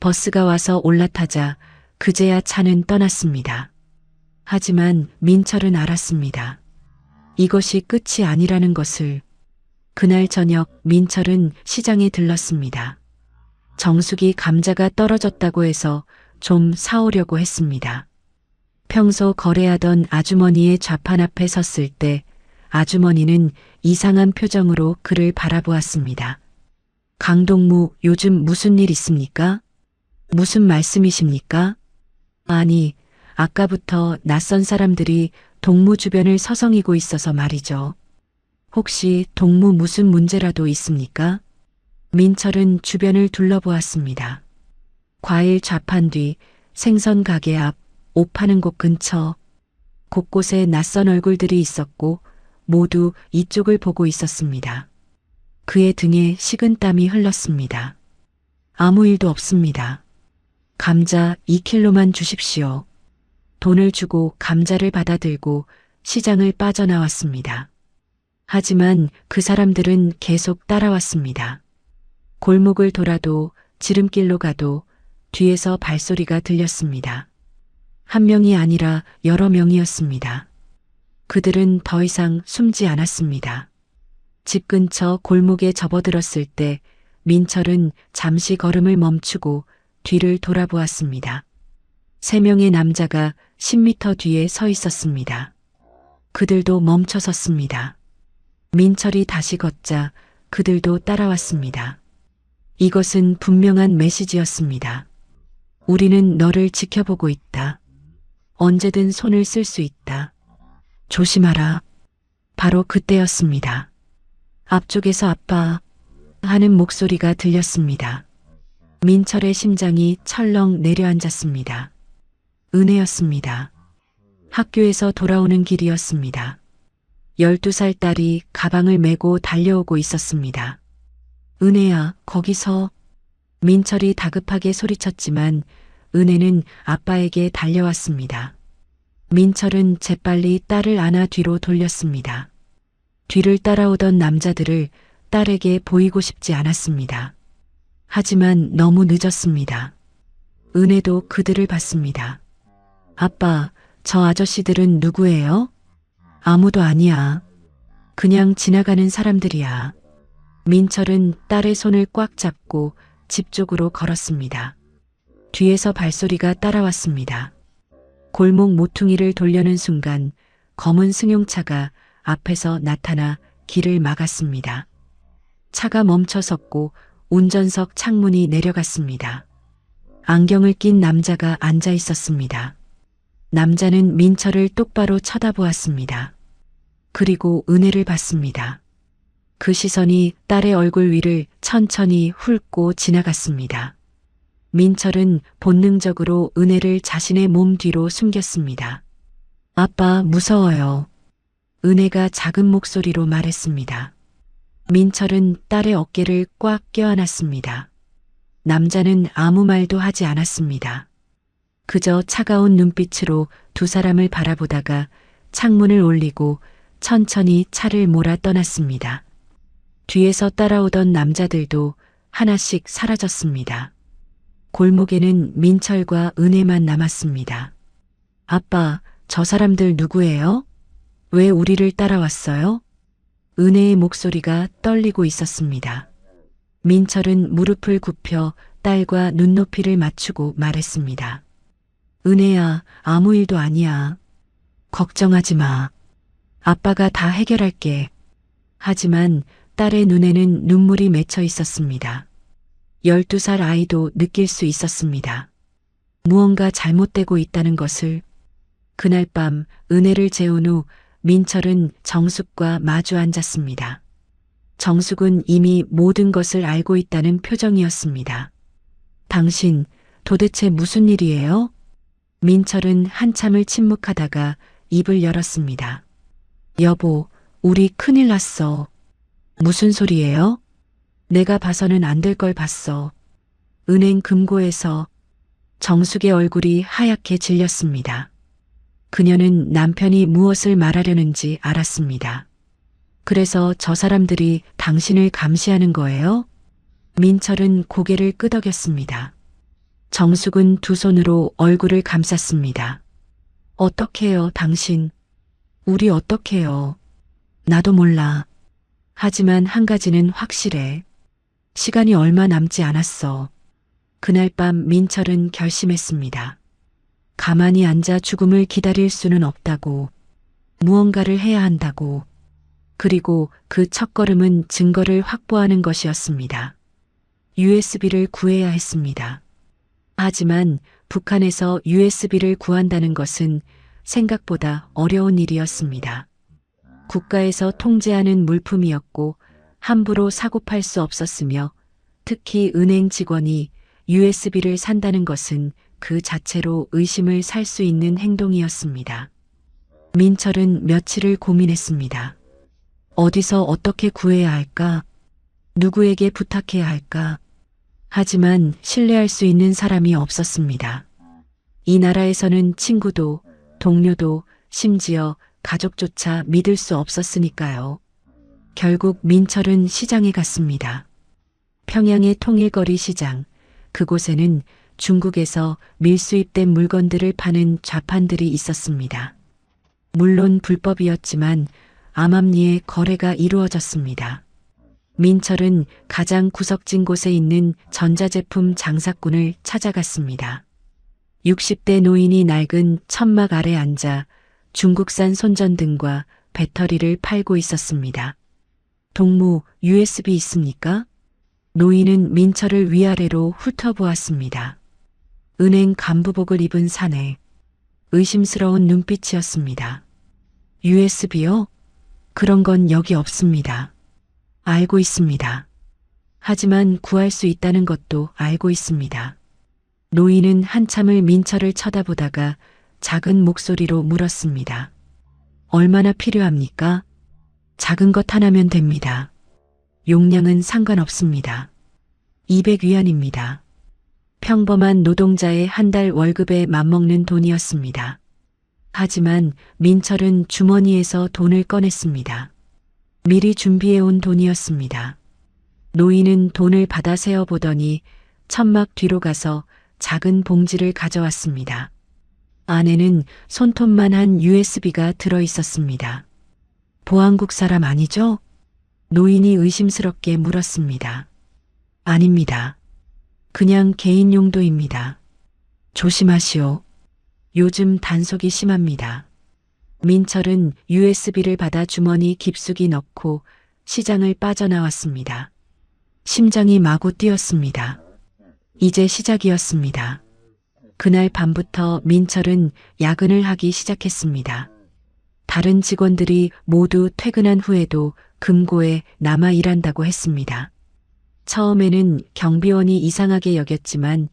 Speaker 2: 버스가 와서 올라타자 그제야 차는 떠났습니다. 하지만 민철은 알았습니다. 이것이 끝이 아니라는 것을. 그날 저녁 민철은 시장에 들렀습니다. 정수기 감자가 떨어졌다고 해서 좀 사오려고 했습니다. 평소 거래하던 아주머니의 좌판 앞에 섰을 때 아주머니는 이상한 표정으로 그를 바라보았습니다. 강동무, 요즘 무슨 일 있습니까? 무슨 말씀이십니까? 아니, 아까부터 낯선 사람들이 동무 주변을 서성이고 있어서 말이죠. 혹시 동무 무슨 문제라도 있습니까? 민철은 주변을 둘러보았습니다. 과일 좌판 뒤, 생선 가게 앞, 옷 파는 곳 근처. 곳곳에 낯선 얼굴들이 있었고 모두 이쪽을 보고 있었습니다. 그의 등에 식은땀이 흘렀습니다. 아무 일도 없습니다. 감자 2kg만 주십시오. 돈을 주고 감자를 받아들고 시장을 빠져나왔습니다. 하지만 그 사람들은 계속 따라왔습니다. 골목을 돌아도 지름길로 가도 뒤에서 발소리가 들렸습니다. 한 명이 아니라 여러 명이었습니다. 그들은 더 이상 숨지 않았습니다. 집 근처 골목에 접어들었을 때 민철은 잠시 걸음을 멈추고 뒤를 돌아보았습니다. 3명의 남자가 10m 뒤에 서 있었습니다. 그들도 멈춰 섰습니다. 민철이 다시 걷자 그들도 따라왔습니다. 이것은 분명한 메시지였습니다. 우리는 너를 지켜보고 있다. 언제든 손을 쓸 수 있다. 조심하라. 바로 그때였습니다. 앞쪽에서 아빠 하는 목소리가 들렸습니다. 민철의 심장이 철렁 내려앉았습니다. 은혜였습니다. 학교에서 돌아오는 길이었습니다. 12살 딸이 가방을 메고 달려오고 있었습니다. 은혜야, 거기서. 민철이 다급하게 소리쳤지만 은혜는 아빠에게 달려왔습니다. 민철은 재빨리 딸을 안아 뒤로 돌렸습니다. 뒤를 따라오던 남자들을 딸에게 보이고 싶지 않았습니다. 하지만 너무 늦었습니다. 은혜도 그들을 봤습니다. 아빠, 저 아저씨들은 누구예요? 아무도 아니야. 그냥 지나가는 사람들이야. 민철은 딸의 손을 꽉 잡고 집 쪽으로 걸었습니다. 뒤에서 발소리가 따라왔습니다. 골목 모퉁이를 돌려는 순간 검은 승용차가 앞에서 나타나 길을 막았습니다. 차가 멈춰섰고 운전석 창문이 내려갔습니다. 안경을 낀 남자가 앉아 있었습니다. 남자는 민철을 똑바로 쳐다보았습니다. 그리고 은혜를 받습니다. 그 시선이 딸의 얼굴 위를 천천히 훑고 지나갔습니다. 민철은 본능적으로 은혜를 자신의 몸 뒤로 숨겼습니다. 아빠, 무서워요. 은혜가 작은 목소리로 말했습니다. 민철은 딸의 어깨를 꽉 껴안았습니다. 남자는 아무 말도 하지 않았습니다. 그저 차가운 눈빛으로 두 사람을 바라보다가 창문을 올리고 천천히 차를 몰아 떠났습니다. 뒤에서 따라오던 남자들도 하나씩 사라졌습니다. 골목에는 민철과 은혜만 남았습니다. 아빠, 저 사람들 누구예요? 왜 우리를 따라왔어요? 은혜의 목소리가 떨리고 있었습니다. 민철은 무릎을 굽혀 딸과 눈높이를 맞추고 말했습니다. 은혜야, 아무 일도 아니야. 걱정하지 마. 아빠가 다 해결할게. 하지만 딸의 눈에는 눈물이 맺혀 있었습니다. 12살 아이도 느낄 수 있었습니다. 무언가 잘못되고 있다는 것을. 그날 밤 은혜를 재운 후 민철은 정숙과 마주 앉았습니다. 정숙은 이미 모든 것을 알고 있다는 표정이었습니다. 당신, 도대체 무슨 일이에요? 민철은 한참을 침묵하다가 입을 열었습니다. 여보, 우리 큰일 났어. 무슨 소리예요? 내가 봐서는 안 될 걸 봤어. 은행 금고에서. 정숙의 얼굴이 하얗게 질렸습니다. 그녀는 남편이 무엇을 말하려는지 알았습니다. 그래서 저 사람들이 당신을 감시하는 거예요? 민철은 고개를 끄덕였습니다. 정숙은 두 손으로 얼굴을 감쌌습니다. 어떡해요, 당신. 우리 어떡해요. 나도 몰라. 하지만 한 가지는 확실해. 시간이 얼마 남지 않았어. 그날 밤 민철은 결심했습니다. 가만히 앉아 죽음을 기다릴 수는 없다고. 무언가를 해야 한다고. 그리고 그 첫걸음은 증거를 확보하는 것이었습니다. USB를 구해야 했습니다. 하지만 북한에서 USB를 구한다는 것은 생각보다 어려운 일이었습니다. 국가에서 통제하는 물품이었고 함부로 사고 팔 수 없었으며 특히 은행 직원이 USB를 산다는 것은 그 자체로 의심을 살 수 있는 행동이었습니다. 민철은 며칠을 고민했습니다. 어디서 어떻게 구해야 할까? 누구에게 부탁해야 할까? 하지만 신뢰할 수 있는 사람이 없었습니다. 이 나라에서는 친구도, 동료도, 심지어 가족조차 믿을 수 없었으니까요. 결국 민철은 시장에 갔습니다. 평양의 통일거리 시장, 그곳에는 중국에서 밀수입된 물건들을 파는 좌판들이 있었습니다. 물론 불법이었지만 암암리에 거래가 이루어졌습니다. 민철은 가장 구석진 곳에 있는 전자제품 장사꾼을 찾아갔습니다. 60대 노인이 낡은 천막 아래 앉아 중국산 손전등과 배터리를 팔고 있었습니다. 동무, USB 있습니까? 노인은 민철을 위아래로 훑어보았습니다. 은행 간부복을 입은 사내. 의심스러운 눈빛이었습니다. USB요? 그런 건 여기 없습니다. 알고 있습니다. 하지만 구할 수 있다는 것도 알고 있습니다. 노인은 한참을 민철을 쳐다보다가 작은 목소리로 물었습니다. 얼마나 필요합니까? 작은 것 하나면 됩니다. 용량은 상관없습니다. 200위안입니다. 평범한 노동자의 한 달 월급에 맞먹는 돈이었습니다. 하지만 민철은 주머니에서 돈을 꺼냈습니다. 미리 준비해온 돈이었습니다. 노인은 돈을 받아 세어보더니 천막 뒤로 가서 작은 봉지를 가져왔습니다. 안에는 손톱만한 USB가 들어있었습니다. 보안국 사람 아니죠? 노인이 의심스럽게 물었습니다. 아닙니다. 그냥 개인 용도입니다. 조심하시오. 요즘 단속이 심합니다. 민철은 USB를 받아 주머니 깊숙이 넣고 시장을 빠져나왔습니다. 심장이 마구 뛰었습니다. 이제 시작이었습니다. 그날 밤부터 민철은 야근을 하기 시작했습니다. 다른 직원들이 모두 퇴근한 후에도 금고에 남아 일한다고 했습니다. 처음에는 경비원이 이상하게 여겼지만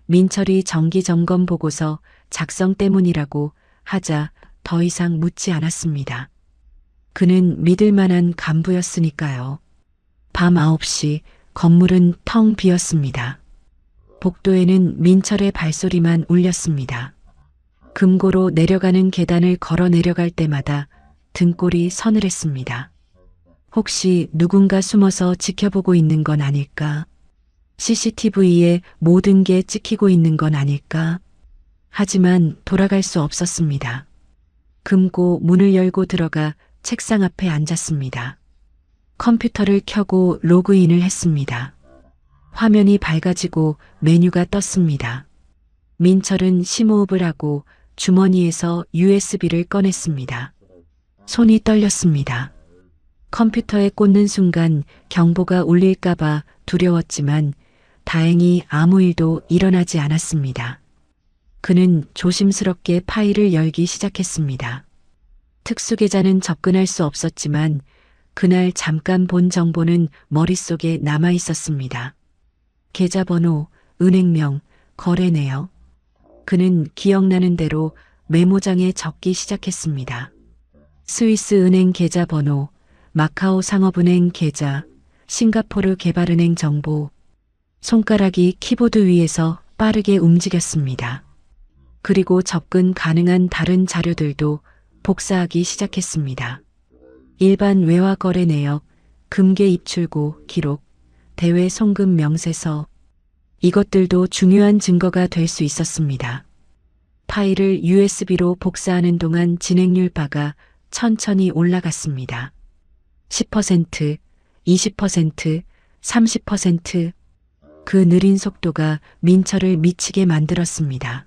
Speaker 2: 민철이 정기점검 보고서 작성 때문이라고 하자 더 이상 묻지 않았습니다. 그는 믿을 만한 간부였으니까요. 밤 9시 건물은 텅 비었습니다. 복도에는 민철의 발소리만 울렸습니다. 금고로 내려가는 계단을 걸어 내려갈 때마다 등골이 서늘했습니다. 혹시 누군가 숨어서 지켜보고 있는 건 아닐까? CCTV에 모든 게 찍히고 있는 건 아닐까? 하지만 돌아갈 수 없었습니다. 금고 문을 열고 들어가 책상 앞에 앉았습니다. 컴퓨터를 켜고 로그인을 했습니다. 화면이 밝아지고 메뉴가 떴습니다. 민철은 심호흡을 하고 주머니에서 USB를 꺼냈습니다. 손이 떨렸습니다. 컴퓨터에 꽂는 순간 경보가 울릴까봐 두려웠지만 다행히 아무 일도 일어나지 않았습니다. 그는 조심스럽게 파일을 열기 시작했습니다. 특수계좌는 접근할 수 없었지만 그날 잠깐 본 정보는 머릿속에 남아 있었습니다. 계좌번호, 은행명, 거래 내역. 그는 기억나는 대로 메모장에 적기 시작했습니다. 스위스 은행 계좌번호, 마카오 상업은행 계좌, 싱가포르 개발은행 정보. 손가락이 키보드 위에서 빠르게 움직였습니다. 그리고 접근 가능한 다른 자료들도 복사하기 시작했습니다. 일반 외화 거래 내역, 금괴 입출고 기록, 대외 송금 명세서. 이것들도 중요한 증거가 될 수 있었습니다. 파일을 USB로 복사하는 동안 진행률 바가 천천히 올라갔습니다. 10%, 20%, 30%. 그 느린 속도가 민철을 미치게 만들었습니다.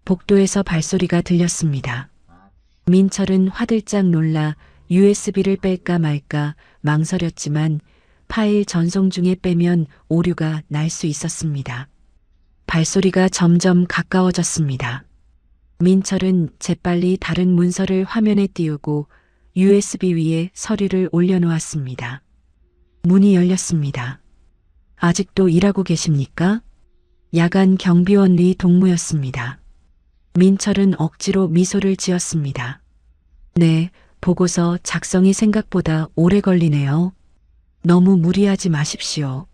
Speaker 2: 복도에서 발소리가 들렸습니다. 민철은 화들짝 놀라 USB를 뺄까 말까 망설였지만 파일 전송 중에 빼면 오류가 날 수 있었습니다. 발소리가 점점 가까워졌습니다. 민철은 재빨리 다른 문서를 화면에 띄우고 USB 위에 서류를 올려놓았습니다. 문이 열렸습니다. 아직도 일하고 계십니까? 야간 경비원 리 동무였습니다. 민철은 억지로 미소를 지었습니다. 네, 보고서 작성이 생각보다 오래 걸리네요. 너무 무리하지 마십시오.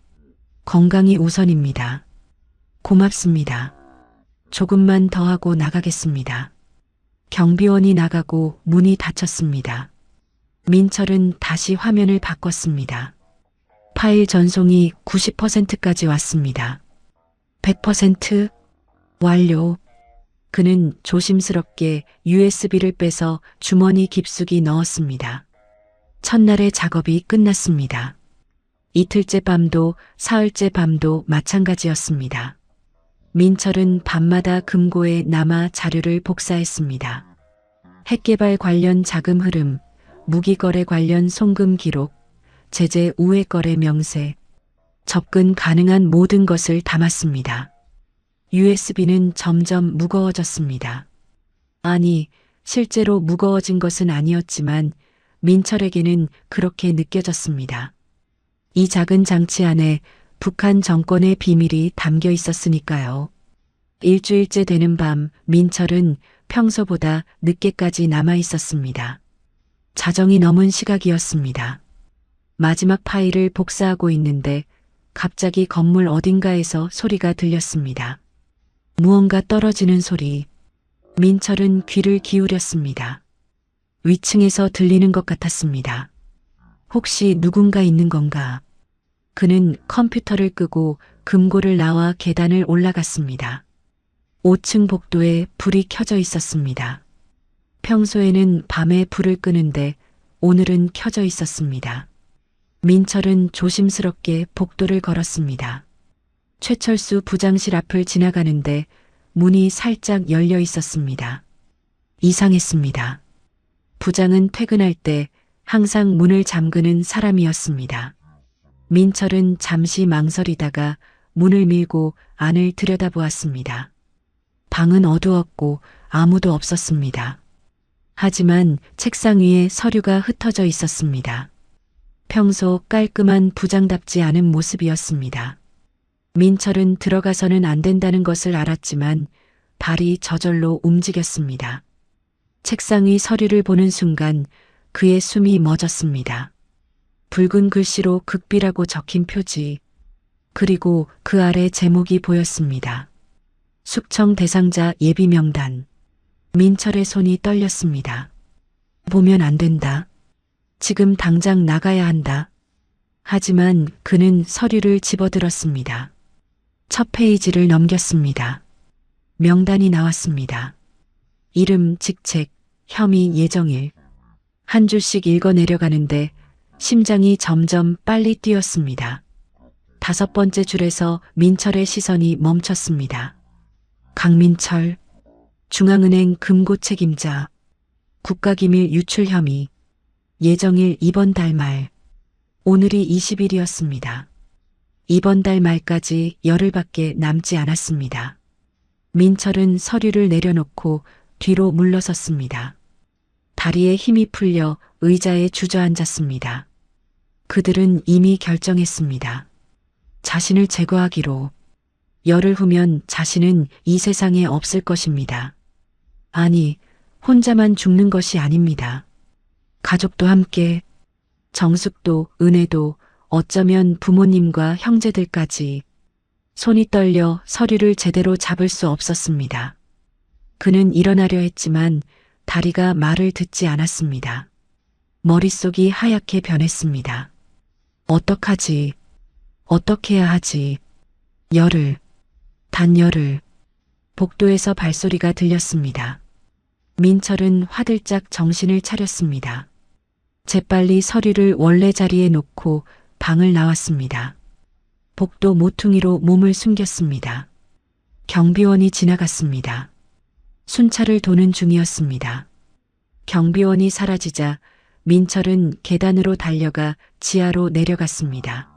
Speaker 2: 건강이 우선입니다. 고맙습니다. 조금만 더 하고 나가겠습니다. 경비원이 나가고 문이 닫혔습니다. 민철은 다시 화면을 바꿨습니다. 파일 전송이 90%까지 왔습니다. 100% 완료. 그는 조심스럽게 USB를 빼서 주머니 깊숙이 넣었습니다. 첫날의 작업이 끝났습니다. 이틀째 밤도 사흘째 밤도 마찬가지였습니다. 민철은 밤마다 금고에 남아 자료를 복사했습니다. 핵개발 관련 자금 흐름, 무기거래 관련 송금 기록, 제재 우회 거래 명세, 접근 가능한 모든 것을 담았습니다. USB는 점점 무거워졌습니다. 아니, 실제로 무거워진 것은 아니었지만 민철에게는 그렇게 느껴졌습니다. 이 작은 장치 안에 북한 정권의 비밀이 담겨 있었으니까요. 일주일째 되는 밤 민철은 평소보다 늦게까지 남아 있었습니다. 자정이 넘은 시각이었습니다. 마지막 파일을 복사하고 있는데 갑자기 건물 어딘가에서 소리가 들렸습니다. 무언가 떨어지는 소리. 민철은 귀를 기울였습니다. 위층에서 들리는 것 같았습니다. 혹시 누군가 있는 건가? 그는 컴퓨터를 끄고 금고를 나와 계단을 올라갔습니다. 5층 복도에 불이 켜져 있었습니다. 평소에는 밤에 불을 끄는데 오늘은 켜져 있었습니다. 민철은 조심스럽게 복도를 걸었습니다. 최철수 부장실 앞을 지나가는데 문이 살짝 열려 있었습니다. 이상했습니다. 부장은 퇴근할 때 항상 문을 잠그는 사람이었습니다. 민철은 잠시 망설이다가 문을 밀고 안을 들여다보았습니다. 방은 어두웠고 아무도 없었습니다. 하지만 책상 위에 서류가 흩어져 있었습니다. 평소 깔끔한 부장답지 않은 모습이었습니다. 민철은 들어가서는 안 된다는 것을 알았지만 발이 저절로 움직였습니다. 책상 위 서류를 보는 순간 그의 숨이 멎었습니다. 붉은 글씨로 극비라고 적힌 표지, 그리고 그 아래 제목이 보였습니다. 숙청 대상자 예비 명단. 민철의 손이 떨렸습니다. 보면 안 된다. 지금 당장 나가야 한다. 하지만 그는 서류를 집어들었습니다. 첫 페이지를 넘겼습니다. 명단이 나왔습니다. 이름, 직책, 혐의, 예정일. 한 줄씩 읽어 내려가는데 심장이 점점 빨리 뛰었습니다. 5번째 줄에서 민철의 시선이 멈췄습니다. 강민철, 중앙은행 금고 책임자, 국가기밀 유출 혐의, 예정일 이번 달 말, 오늘이 20일이었습니다. 이번 달 말까지 열흘밖에 남지 않았습니다. 민철은 서류를 내려놓고 뒤로 물러섰습니다. 다리에 힘이 풀려 의자에 주저앉았습니다. 그들은 이미 결정했습니다. 자신을 제거하기로. 열흘 후면 자신은 이 세상에 없을 것입니다. 아니, 혼자만 죽는 것이 아닙니다. 가족도 함께, 정숙도, 은혜도, 어쩌면 부모님과 형제들까지. 손이 떨려 서류를 제대로 잡을 수 없었습니다. 그는 일어나려 했지만 다리가 말을 듣지 않았습니다. 머릿속이 하얗게 변했습니다. 어떡하지? 어떻게 해야 하지? 열흘, 단 열흘. 복도에서 발소리가 들렸습니다. 민철은 화들짝 정신을 차렸습니다. 재빨리 서류를 원래 자리에 놓고 방을 나왔습니다. 복도 모퉁이로 몸을 숨겼습니다. 경비원이 지나갔습니다. 순찰을 도는 중이었습니다. 경비원이 사라지자 민철은 계단으로 달려가 지하로 내려갔습니다.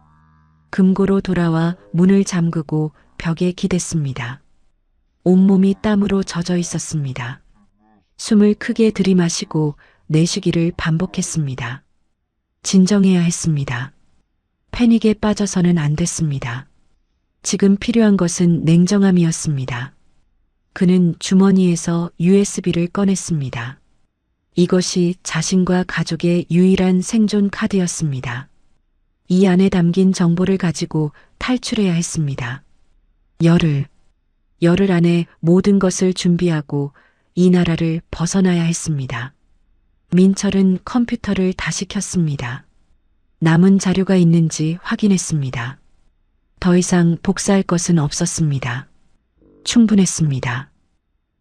Speaker 2: 금고로 돌아와 문을 잠그고 벽에 기댔습니다. 온몸이 땀으로 젖어 있었습니다. 숨을 크게 들이마시고 내쉬기를 반복했습니다. 진정해야 했습니다. 패닉에 빠져서는 안 됐습니다. 지금 필요한 것은 냉정함이었습니다. 그는 주머니에서 USB를 꺼냈습니다. 이것이 자신과 가족의 유일한 생존 카드였습니다. 이 안에 담긴 정보를 가지고 탈출해야 했습니다. 열흘 안에 모든 것을 준비하고 이 나라를 벗어나야 했습니다. 민철은 컴퓨터를 다시 켰습니다. 남은 자료가 있는지 확인했습니다. 더 이상 복사할 것은 없었습니다. 충분했습니다.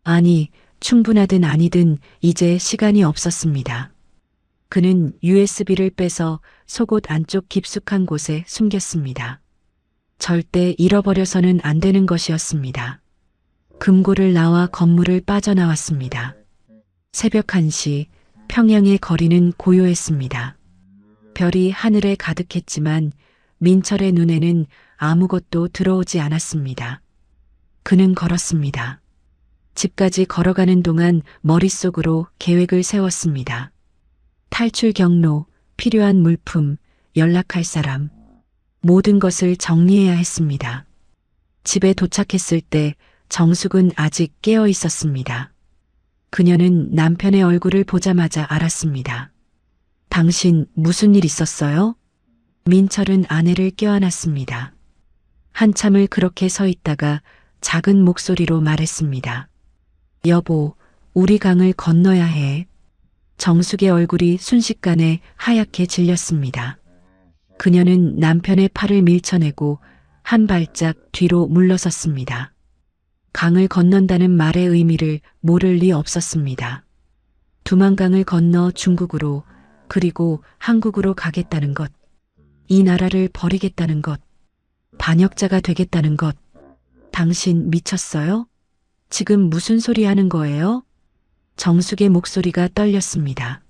Speaker 2: 아니, 충분하든 아니든 이제 시간이 없었습니다. 그는 USB를 빼서 속옷 안쪽 깊숙한 곳에 숨겼습니다. 절대 잃어버려서는 안 되는 것이었습니다. 금고를 나와 건물을 빠져나왔습니다. 새벽 1시, 평양의 거리는 고요했습니다. 별이 하늘에 가득했지만 민철의 눈에는 아무것도 들어오지 않았습니다. 그는 걸었습니다. 집까지 걸어가는 동안 머릿속으로 계획을 세웠습니다. 탈출 경로, 필요한 물품, 연락할 사람, 모든 것을 정리해야 했습니다. 집에 도착했을 때 정숙은 아직 깨어 있었습니다. 그녀는 남편의 얼굴을 보자마자 알았습니다. 당신 무슨 일 있었어요? 민철은 아내를 껴안았습니다. 한참을 그렇게 서 있다가 작은 목소리로 말했습니다. 여보, 우리 강을 건너야 해. 정숙의 얼굴이 순식간에 하얗게 질렸습니다. 그녀는 남편의 팔을 밀쳐내고 한 발짝 뒤로 물러섰습니다. 강을 건넌다는 말의 의미를 모를 리 없었습니다. 두만강을 건너 중국으로 그리고 한국으로 가겠다는 것. 이 나라를 버리겠다는 것, 반역자가 되겠다는 것. 당신 미쳤어요? 지금 무슨 소리 하는 거예요? 정숙의 목소리가 떨렸습니다.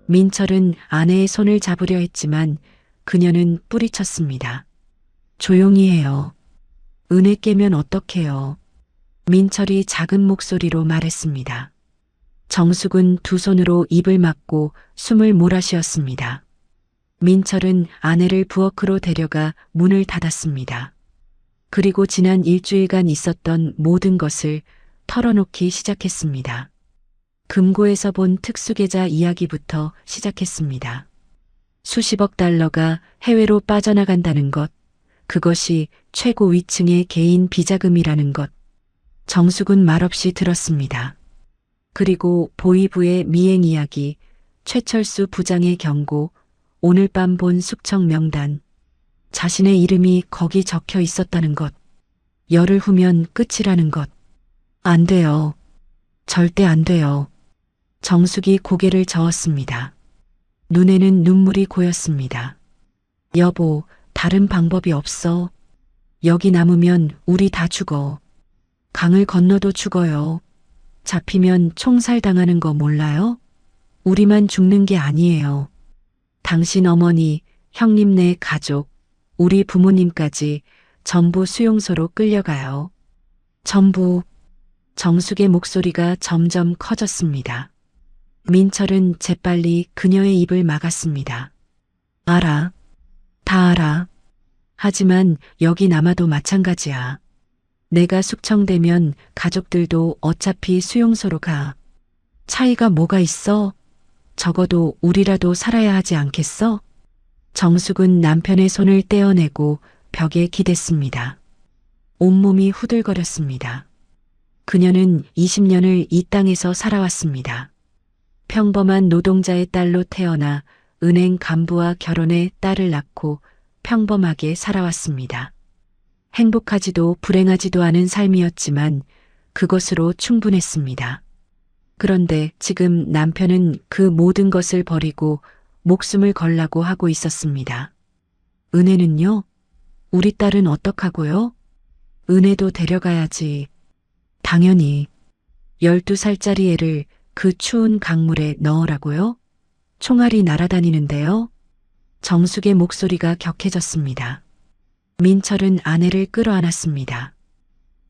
Speaker 2: 민철은 아내의 손을 잡으려 했지만 그녀는 뿌리쳤습니다. 조용히 해요. 은혜 깨면 어떡해요? 민철이 작은 목소리로 말했습니다. 정숙은 두 손으로 입을 막고 숨을 몰아쉬었습니다. 민철은 아내를 부엌으로 데려가 문을 닫았습니다. 그리고 지난 일주일간 있었던 모든 것을 털어놓기 시작했습니다. 금고에서 본 특수계좌 이야기부터 시작했습니다. 수십억 달러가 해외로 빠져나간다는 것, 그것이 최고 위층의 개인 비자금이라는 것. 정숙은 말없이 들었습니다. 그리고 보이부의 미행 이야기, 최철수 부장의 경고, 오늘 밤 본 숙청 명단. 자신의 이름이 거기 적혀 있었다는 것. 열흘 후면 끝이라는 것. 안 돼요. 절대 안 돼요. 정숙이 고개를 저었습니다. 눈에는 눈물이 고였습니다. 여보, 다른 방법이 없어. 여기 남으면 우리 다 죽어. 강을 건너도 죽어요. 잡히면 총살 당하는 거 몰라요? 우리만 죽는 게 아니에요. 당신 어머니, 형님네 가족, 우리 부모님까지 전부 수용소로 끌려가요. 전부. 정숙의 목소리가 점점 커졌습니다. 민철은 재빨리 그녀의 입을 막았습니다. 알아. 다 알아. 하지만 여기 남아도 마찬가지야. 내가 숙청되면 가족들도 어차피 수용소로 가. 차이가 뭐가 있어? 적어도 우리라도 살아야 하지 않겠어? 정숙은 남편의 손을 떼어내고 벽에 기댔습니다. 온몸이 후들거렸습니다. 그녀는 20년을 이 땅에서 살아왔습니다. 평범한 노동자의 딸로 태어나 은행 간부와 결혼해 딸을 낳고 평범하게 살아왔습니다. 행복하지도 불행하지도 않은 삶이었지만 그것으로 충분했습니다. 그런데 지금 남편은 그 모든 것을 버리고 목숨을 걸라고 하고 있었습니다. 은혜는요? 우리 딸은 어떡하고요? 은혜도 데려가야지. 당연히 12살짜리 애를 그 추운 강물에 넣으라고요? 총알이 날아다니는데요? 정숙의 목소리가 격해졌습니다. 민철은 아내를 끌어안았습니다.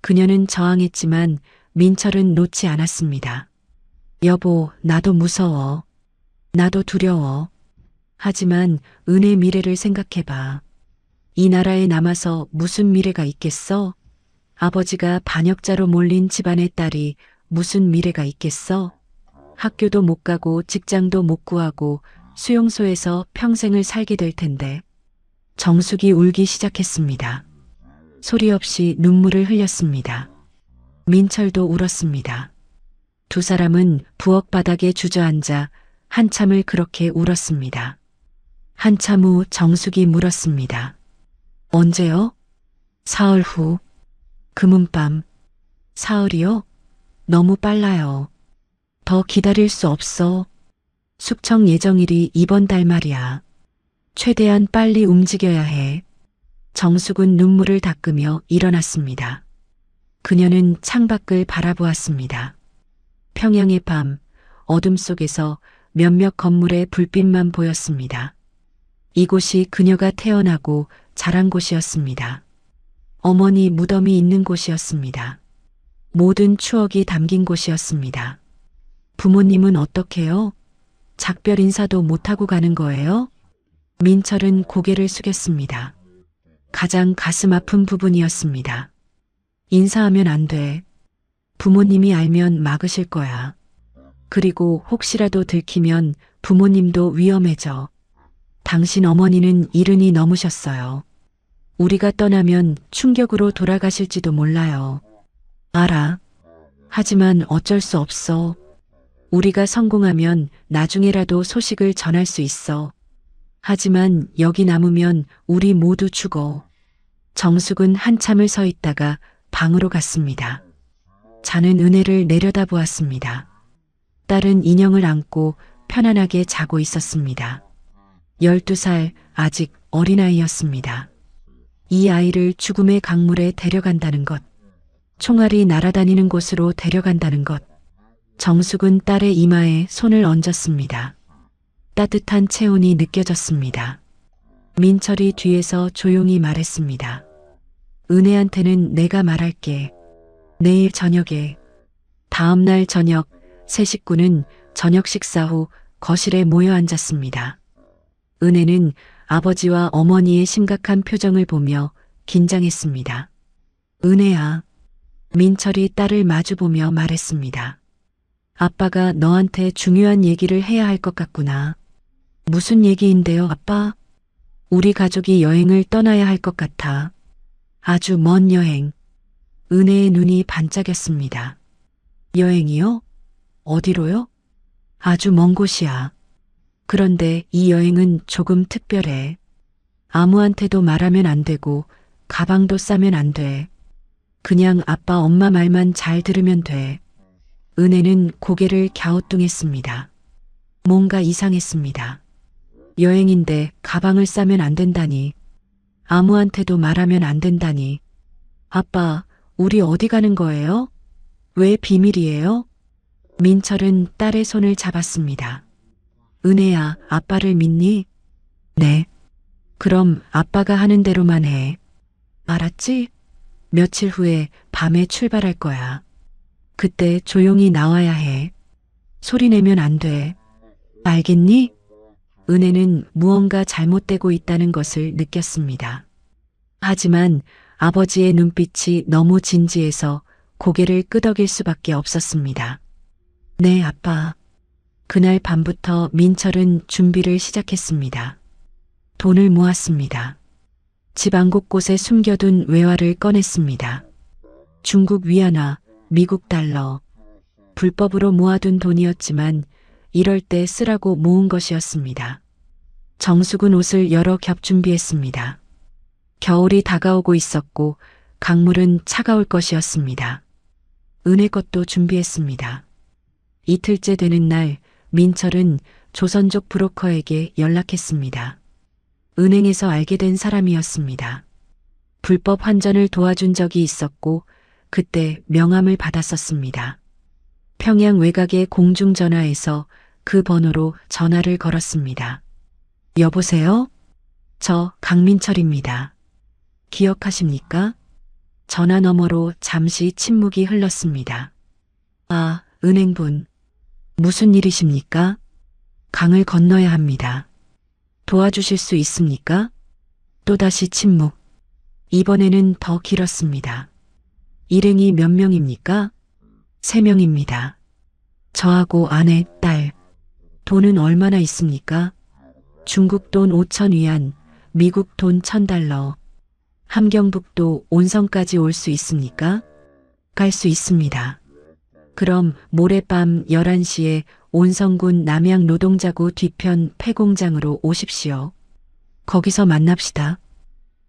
Speaker 2: 그녀는 저항했지만 민철은 놓지 않았습니다. 여보, 나도 무서워. 나도 두려워. 하지만 은혜 미래를 생각해봐. 이 나라에 남아서 무슨 미래가 있겠어? 아버지가 반역자로 몰린 집안의 딸이 무슨 미래가 있겠어? 학교도 못 가고 직장도 못 구하고 수용소에서 평생을 살게 될 텐데. 정숙이 울기 시작했습니다. 소리 없이 눈물을 흘렸습니다. 민철도 울었습니다. 두 사람은 부엌 바닥에 주저앉아 한참을 그렇게 울었습니다. 한참 후 정숙이 물었습니다. 언제요? 사흘 후. 금은밤. 사흘이요? 너무 빨라요. 더 기다릴 수 없어. 숙청 예정일이 이번 달 말이야. 최대한 빨리 움직여야 해. 정숙은 눈물을 닦으며 일어났습니다. 그녀는 창밖을 바라보았습니다. 평양의 밤, 어둠 속에서 몇몇 건물의 불빛만 보였습니다. 이곳이 그녀가 태어나고 자란 곳이었습니다. 어머니 무덤이 있는 곳이었습니다. 모든 추억이 담긴 곳이었습니다. 부모님은 어떻게요? 작별 인사도 못하고 가는 거예요? 민철은 고개를 숙였습니다. 가장 가슴 아픈 부분이었습니다. 인사하면 안 돼. 부모님이 알면 막으실 거야. 그리고 혹시라도 들키면 부모님도 위험해져. 당신 어머니는 70이 넘으셨어요. 우리가 떠나면 충격으로 돌아가실지도 몰라요. 알아. 하지만 어쩔 수 없어. 우리가 성공하면 나중에라도 소식을 전할 수 있어. 하지만 여기 남으면 우리 모두 죽어. 정숙은 한참을 서 있다가 방으로 갔습니다. 자는 은혜를 내려다보았습니다. 딸은 인형을 안고 편안하게 자고 있었습니다. 12살 아직 어린아이였습니다. 이 아이를 죽음의 강물에 데려간다는 것, 총알이 날아다니는 곳으로 데려간다는 것. 정숙은 딸의 이마에 손을 얹었습니다. 따뜻한 체온이 느껴졌습니다. 민철이 뒤에서 조용히 말했습니다. 은혜한테는 내가 말할게. 내일 저녁에. 다음 날 저녁, 세 식구는 저녁 식사 후 거실에 모여 앉았습니다. 은혜는 아버지와 어머니의 심각한 표정을 보며 긴장했습니다. 은혜야. 민철이 딸을 마주보며 말했습니다. 아빠가 너한테 중요한 얘기를 해야 할 것 같구나. 무슨 얘기인데요, 아빠? 우리 가족이 여행을 떠나야 할 것 같아. 아주 먼 여행. 은혜의 눈이 반짝였습니다. 여행이요? 어디로요? 아주 먼 곳이야. 그런데 이 여행은 조금 특별해. 아무한테도 말하면 안 되고 가방도 싸면 안 돼. 그냥 아빠 엄마 말만 잘 들으면 돼. 은혜는 고개를 갸우뚱했습니다. 뭔가 이상했습니다. 여행인데 가방을 싸면 안 된다니. 아무한테도 말하면 안 된다니. 아빠, 우리 어디 가는 거예요? 왜 비밀이에요? 민철은 딸의 손을 잡았습니다. 은혜야, 아빠를 믿니? 네. 그럼 아빠가 하는 대로만 해. 알았지? 며칠 후에 밤에 출발할 거야. 그때 조용히 나와야 해. 소리 내면 안 돼. 알겠니? 은혜는 무언가 잘못되고 있다는 것을 느꼈습니다. 하지만 아버지의 눈빛이 너무 진지해서 고개를 끄덕일 수밖에 없었습니다. 네, 아빠. 그날 밤부터 민철은 준비를 시작했습니다. 돈을 모았습니다. 집 안 곳곳에 숨겨둔 외화를 꺼냈습니다. 중국 위안화, 미국 달러. 불법으로 모아둔 돈이었지만 이럴 때 쓰라고 모은 것이었습니다. 정숙은 옷을 여러 겹 준비했습니다. 겨울이 다가오고 있었고 강물은 차가울 것이었습니다. 은혜 것도 준비했습니다. 이틀째 되는 날 민철은 조선족 브로커에게 연락했습니다. 은행에서 알게 된 사람이었습니다. 불법 환전을 도와준 적이 있었고 그때 명함을 받았었습니다. 평양 외곽의 공중전화에서 그 번호로 전화를 걸었습니다. 여보세요? 저 강민철입니다. 기억하십니까? 전화 너머로 잠시 침묵이 흘렀습니다. 아, 은행분. 무슨 일이십니까? 강을 건너야 합니다. 도와주실 수 있습니까? 또다시 침묵. 이번에는 더 길었습니다. 일행이 몇 명입니까? 3명입니다. 저하고 아내, 딸. 돈은 얼마나 있습니까? 중국 돈 5천 위안, 미국 돈 1,000달러. 함경북도 온성까지 올 수 있습니까? 갈 수 있습니다. 그럼 모레밤 11시에 온성군 남양 노동자구 뒤편 폐공장으로 오십시오. 거기서 만납시다.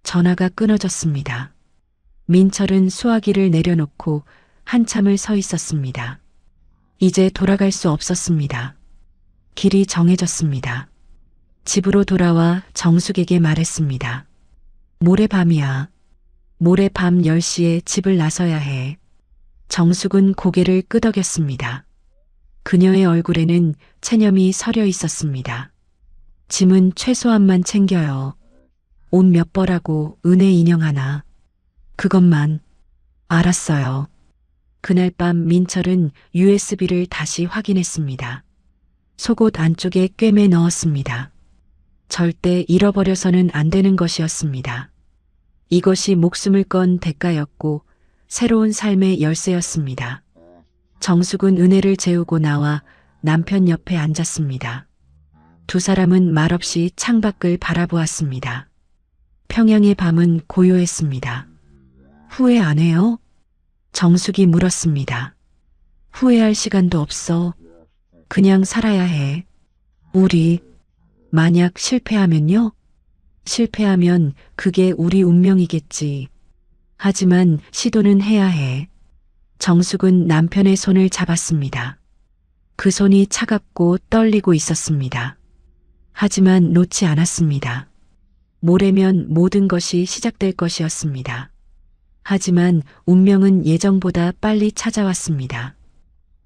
Speaker 2: 전화가 끊어졌습니다. 민철은 수화기를 내려놓고 한참을 서 있었습니다. 이제 돌아갈 수 없었습니다. 길이 정해졌습니다. 집으로 돌아와 정숙에게 말했습니다. 모레밤이야. 모레밤 10시에 집을 나서야 해. 정숙은 고개를 끄덕였습니다. 그녀의 얼굴에는 체념이 서려 있었습니다. 짐은 최소한만 챙겨요. 옷 몇 벌하고 은혜 인형 하나. 그것만. 알았어요. 그날 밤 민철은 USB를 다시 확인했습니다. 속옷 안쪽에 꿰매 넣었습니다. 절대 잃어버려서는 안 되는 것이었습니다. 이것이 목숨을 건 대가였고 새로운 삶의 열쇠였습니다. 정숙은 은혜를 재우고 나와 남편 옆에 앉았습니다. 두 사람은 말없이 창밖을 바라보았습니다. 평양의 밤은 고요했습니다. 후회 안 해요? 정숙이 물었습니다. 후회할 시간도 없어. 그냥 살아야 해. 우리 만약 실패하면요? 실패하면 그게 우리 운명이겠지. 하지만 시도는 해야 해. 정숙은 남편의 손을 잡았습니다. 그 손이 차갑고 떨리고 있었습니다. 하지만 놓지 않았습니다. 모레면 모든 것이 시작될 것이었습니다. 하지만 운명은 예정보다 빨리 찾아왔습니다.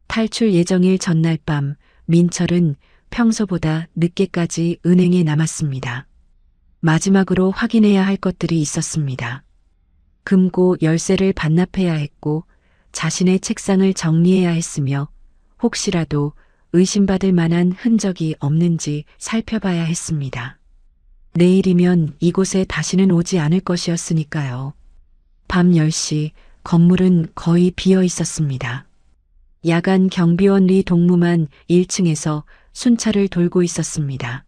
Speaker 2: 탈출 예정일 전날 밤 민철은 평소보다 늦게까지 은행에 남았습니다. 마지막으로 확인해야 할 것들이 있었습니다. 금고 열쇠를 반납해야 했고 자신의 책상을 정리해야 했으며 혹시라도 의심받을 만한 흔적이 없는지 살펴봐야 했습니다. 내일이면 이곳에 다시는 오지 않을 것이었으니까요. 밤 10시 건물은 거의 비어 있었습니다. 야간 경비원 리 동무만 1층에서 순찰을 돌고 있었습니다.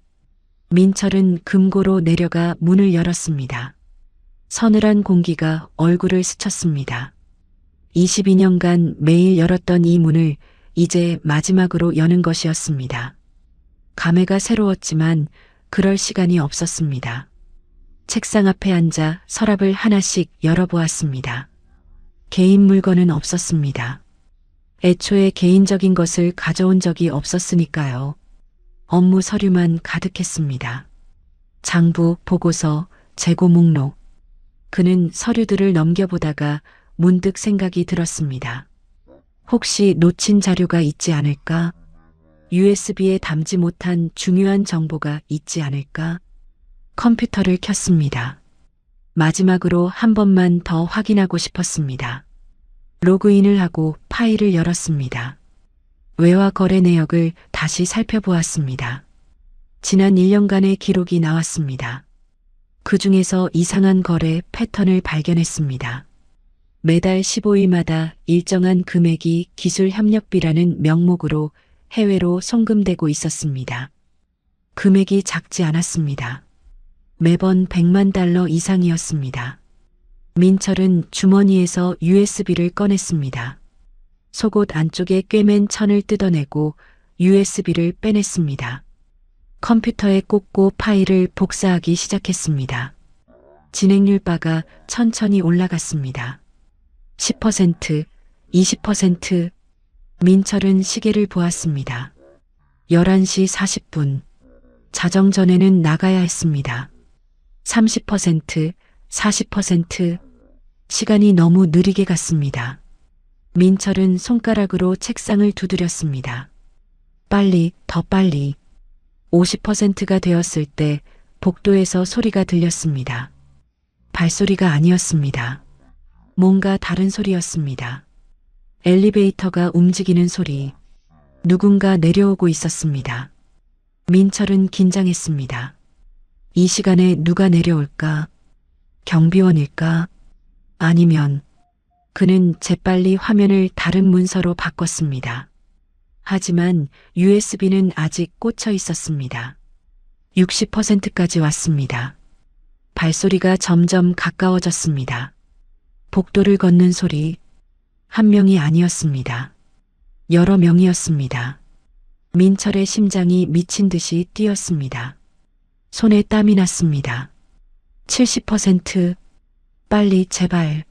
Speaker 2: 민철은 금고로 내려가 문을 열었습니다. 서늘한 공기가 얼굴을 스쳤습니다. 22년간 매일 열었던 이 문을 이제 마지막으로 여는 것이었습니다. 감회가 새로웠지만 그럴 시간이 없었습니다. 책상 앞에 앉아 서랍을 하나씩 열어보았습니다. 개인 물건은 없었습니다. 애초에 개인적인 것을 가져온 적이 없었으니까요. 업무 서류만 가득했습니다. 장부, 보고서, 재고 목록. 그는 서류들을 넘겨보다가 문득 생각이 들었습니다. 혹시 놓친 자료가 있지 않을까? USB에 담지 못한 중요한 정보가 있지 않을까? 컴퓨터를 켰습니다. 마지막으로 한 번만 더 확인하고 싶었습니다. 로그인을 하고 파일을 열었습니다. 외화 거래 내역을 다시 살펴보았습니다. 지난 1년간의 기록이 나왔습니다. 그 중에서 이상한 거래 패턴을 발견했습니다. 매달 15일마다 일정한 금액이 기술 협력비라는 명목으로 해외로 송금되고 있었습니다. 금액이 작지 않았습니다. 매번 100만 달러 이상이었습니다. 민철은 주머니에서 USB를 꺼냈습니다. 속옷 안쪽에 꿰맨 천을 뜯어내고 USB를 빼냈습니다. 컴퓨터에 꽂고 파일을 복사하기 시작했습니다. 진행률 바가 천천히 올라갔습니다. 10%, 20%. 민철은 시계를 보았습니다. 11시 40분. 자정 전에는 나가야 했습니다. 30%, 40%. 시간이 너무 느리게 갔습니다. 민철은 손가락으로 책상을 두드렸습니다. 빨리, 더 빨리. 50%가 되었을 때 복도에서 소리가 들렸습니다. 발소리가 아니었습니다. 뭔가 다른 소리였습니다. 엘리베이터가 움직이는 소리. 누군가 내려오고 있었습니다. 민철은 긴장했습니다. 이 시간에 누가 내려올까? 경비원일까? 아니면 그는 재빨리 화면을 다른 문서로 바꿨습니다. 하지만 USB는 아직 꽂혀 있었습니다. 60%까지 왔습니다. 발소리가 점점 가까워졌습니다. 복도를 걷는 소리. 한 명이 아니었습니다. 여러 명이었습니다. 민철의 심장이 미친 듯이 뛰었습니다. 손에 땀이 났습니다. 70%. 빨리 제발.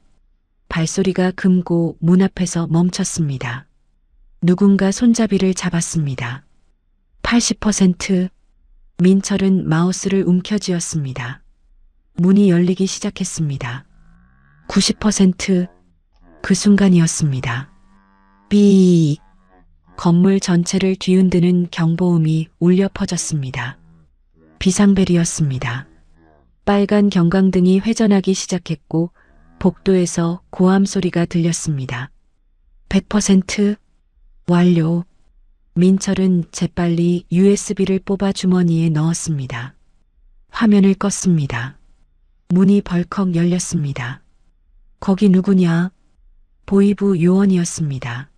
Speaker 2: 발소리가 금고 문 앞에서 멈췄습니다. 누군가 손잡이를 잡았습니다. 80%. 민철은 마우스를 움켜쥐었습니다. 문이 열리기 시작했습니다. 90%. 그 순간이었습니다. 삐. 건물 전체를 뒤흔드는 경보음이 울려 퍼졌습니다. 비상벨이었습니다. 빨간 경광등이 회전하기 시작했고 복도에서 고함 소리가 들렸습니다. 100%. 완료. 민철은 재빨리 USB를 뽑아 주머니에 넣었습니다. 화면을 껐습니다. 문이 벌컥 열렸습니다. 거기 누구냐? 보이부 요원이었습니다.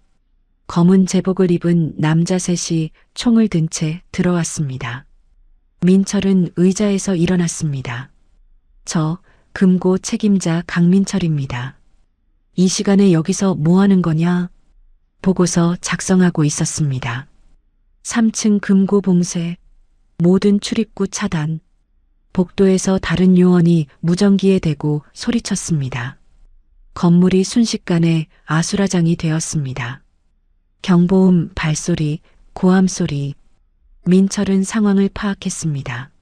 Speaker 2: 검은 제복을 입은 남자 셋이 총을 든 채 들어왔습니다. 민철은 의자에서 일어났습니다. 저 금고 책임자 강민철입니다. 이 시간에 여기서 뭐 하는 거냐? 보고서 작성하고 있었습니다. 3층 금고 봉쇄, 모든 출입구 차단. 복도에서 다른 요원이 무전기에 대고 소리쳤습니다. 건물이 순식간에 아수라장이 되었습니다. 경보음, 발소리, 고함 소리. 민철은 상황을 파악했습니다.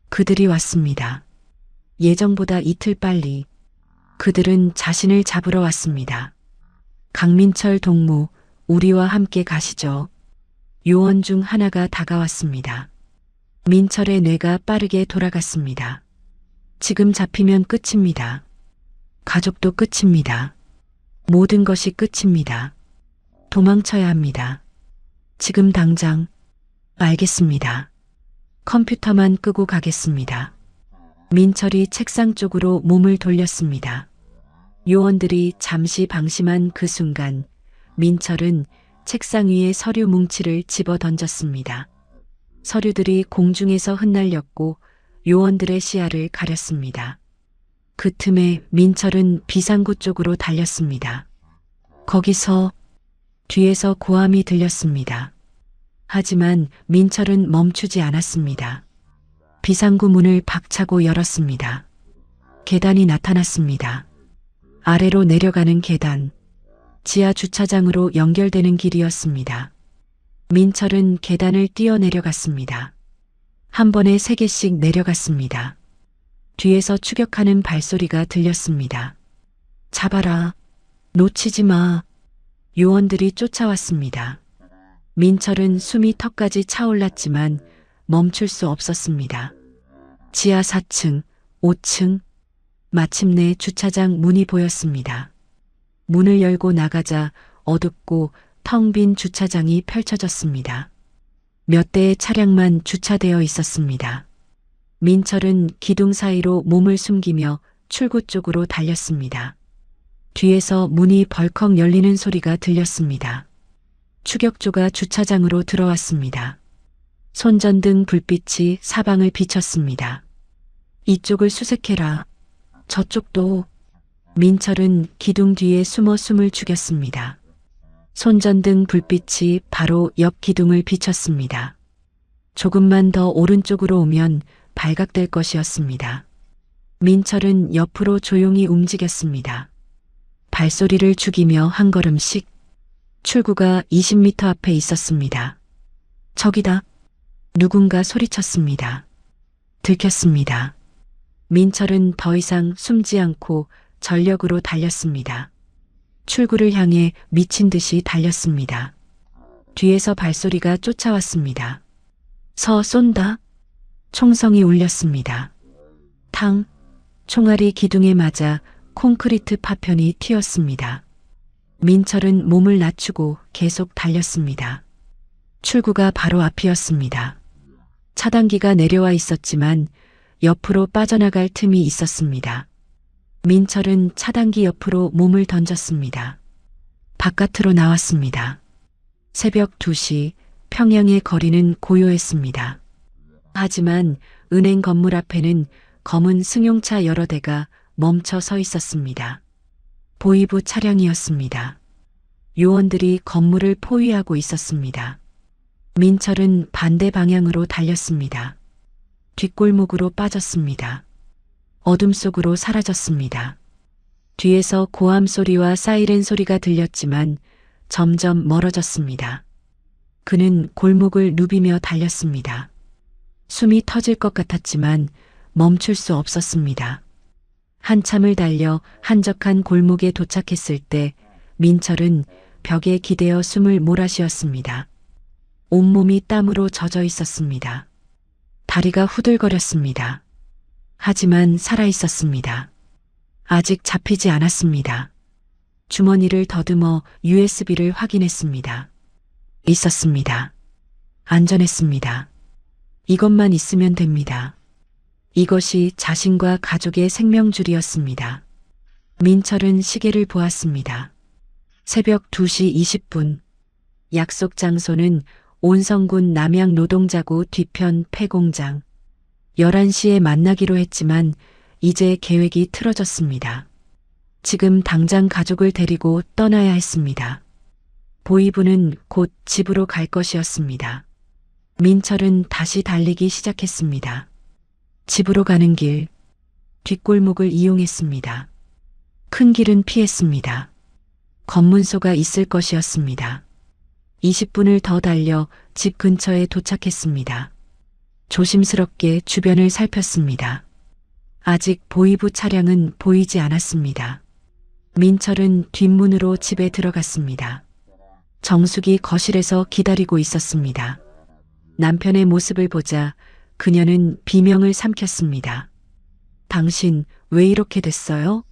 Speaker 2: 그들이 왔습니다. 예정보다 이틀 빨리 그들은 자신을 잡으러 왔습니다. 강민철 동무, 우리와 함께 가시죠. 요원 중 하나가 다가왔습니다. 민철의 뇌가 빠르게 돌아갔습니다. 지금 잡히면 끝입니다. 가족도 끝입니다. 모든 것이 끝입니다. 도망쳐야 합니다. 지금 당장. 알겠습니다. 컴퓨터만 끄고 가겠습니다. 민철이 책상 쪽으로 몸을 돌렸습니다. 요원들이 잠시 방심한 그 순간 민철은 책상 위에 서류 뭉치를 집어 던졌습니다. 서류들이 공중에서 흩날렸고 요원들의 시야를 가렸습니다. 그 틈에 민철은 비상구 쪽으로 달렸습니다. 거기서 뒤에서 고함이 들렸습니다. 하지만 민철은 멈추지 않았습니다. 비상구 문을 박차고 열었습니다. 계단이 나타났습니다. 아래로 내려가는 계단, 지하 주차장으로 연결되는 길이었습니다. 민철은 계단을 뛰어 내려갔습니다. 한 번에 3개씩 내려갔습니다. 뒤에서 추격하는 발소리가 들렸습니다. 잡아라. 놓치지 마. 요원들이 쫓아왔습니다. 민철은 숨이 턱까지 차올랐지만 멈출 수 없었습니다. 지하 4층, 5층, 마침내 주차장 문이 보였습니다. 문을 열고 나가자 어둡고 텅 빈 주차장이 펼쳐졌습니다. 몇 대의 차량만 주차되어 있었습니다. 민철은 기둥 사이로 몸을 숨기며 출구 쪽으로 달렸습니다. 뒤에서 문이 벌컥 열리는 소리가 들렸습니다. 추격조가 주차장으로 들어왔습니다. 손전등 불빛이 사방을 비쳤습니다. 이쪽을 수색해라. 저쪽도. 민철은 기둥 뒤에 숨어 숨을 죽였습니다. 손전등 불빛이 바로 옆 기둥을 비쳤습니다. 조금만 더 오른쪽으로 오면 발각될 것이었습니다. 민철은 옆으로 조용히 움직였습니다. 발소리를 죽이며 한 걸음씩. 출구가 20m 앞에 있었습니다. 저기다. 누군가 소리쳤습니다. 들켰습니다. 민철은 더 이상 숨지 않고 전력으로 달렸습니다. 출구를 향해 미친 듯이 달렸습니다. 뒤에서 발소리가 쫓아왔습니다. 쏜다. 총성이 울렸습니다. 탕. 총알이 기둥에 맞아 콘크리트 파편이 튀었습니다. 민철은 몸을 낮추고 계속 달렸습니다. 출구가 바로 앞이었습니다. 차단기가 내려와 있었지만 옆으로 빠져나갈 틈이 있었습니다. 민철은 차단기 옆으로 몸을 던졌습니다. 바깥으로 나왔습니다. 새벽 2시 평양의 거리는 고요했습니다. 하지만 은행 건물 앞에는 검은 승용차 여러 대가 멈춰 서 있었습니다. 보이부 차량이었습니다. 요원들이 건물을 포위하고 있었습니다. 민철은 반대 방향으로 달렸습니다. 뒷골목으로 빠졌습니다. 어둠 속으로 사라졌습니다. 뒤에서 고함 소리와 사이렌 소리가 들렸지만 점점 멀어졌습니다. 그는 골목을 누비며 달렸습니다. 숨이 터질 것 같았지만 멈출 수 없었습니다. 한참을 달려 한적한 골목에 도착했을 때 민철은 벽에 기대어 숨을 몰아쉬었습니다. 온몸이 땀으로 젖어 있었습니다. 다리가 후들거렸습니다. 하지만 살아 있었습니다. 아직 잡히지 않았습니다. 주머니를 더듬어 USB를 확인했습니다. 있었습니다. 안전했습니다. 이것만 있으면 됩니다. 이것이 자신과 가족의 생명줄이었습니다. 민철은 시계를 보았습니다. 새벽 2시 20분. 약속 장소는 온성군 남양 노동자구 뒤편 폐공장. 11시에 만나기로 했지만 이제 계획이 틀어졌습니다. 지금 당장 가족을 데리고 떠나야 했습니다. 보이부는 곧 집으로 갈 것이었습니다. 민철은 다시 달리기 시작했습니다. 집으로 가는 길, 뒷골목을 이용했습니다. 큰 길은 피했습니다. 검문소가 있을 것이었습니다. 20분을 더 달려 집 근처에 도착했습니다. 조심스럽게 주변을 살폈습니다. 아직 보이부 차량은 보이지 않았습니다. 민철은 뒷문으로 집에 들어갔습니다. 정숙이 거실에서 기다리고 있었습니다. 남편의 모습을 보자 그녀는 비명을 삼켰습니다. 당신 왜 이렇게 됐어요?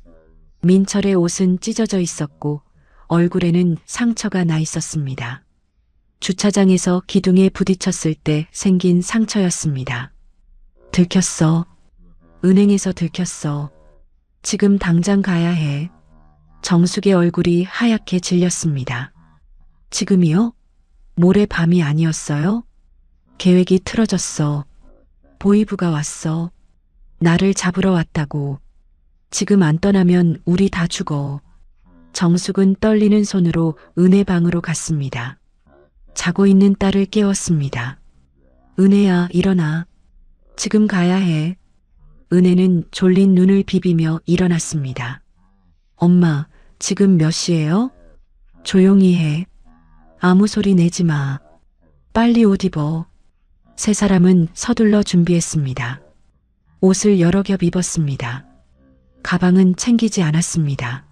Speaker 2: 민철의 옷은 찢어져 있었고 얼굴에는 상처가 나 있었습니다. 주차장에서 기둥에 부딪혔을 때 생긴 상처였습니다. 들켰어. 은행에서 들켰어. 지금 당장 가야 해. 정숙의 얼굴이 하얗게 질렸습니다. 지금이요? 모레 밤이 아니었어요? 계획이 틀어졌어. 보이부가 왔어. 나를 잡으러 왔다고. 지금 안 떠나면 우리 다 죽어. 정숙은 떨리는 손으로 은혜 방으로 갔습니다. 자고 있는 딸을 깨웠습니다. 은혜야, 일어나. 지금 가야 해. 은혜는 졸린 눈을 비비며 일어났습니다. 엄마, 지금 몇 시예요? 조용히 해. 아무 소리 내지 마. 빨리 옷 입어. 세 사람은 서둘러 준비했습니다. 옷을 여러 겹 입었습니다. 가방은 챙기지 않았습니다.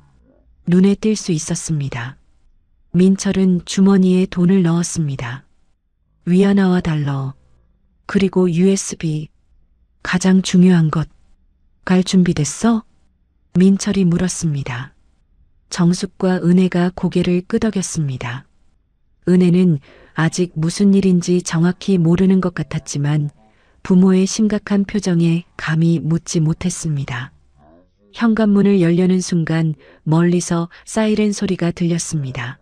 Speaker 2: 눈에 띌 수 있었습니다. 민철은 주머니에 돈을 넣었습니다. 위안화와 달러, 그리고 USB, 가장 중요한 것. 갈 준비됐어? 민철이 물었습니다. 정숙과 은혜가 고개를 끄덕였습니다. 은혜는 아직 무슨 일인지 정확히 모르는 것 같았지만 부모의 심각한 표정에 감히 묻지 못했습니다. 현관문을 열려는 순간 멀리서 사이렌 소리가 들렸습니다.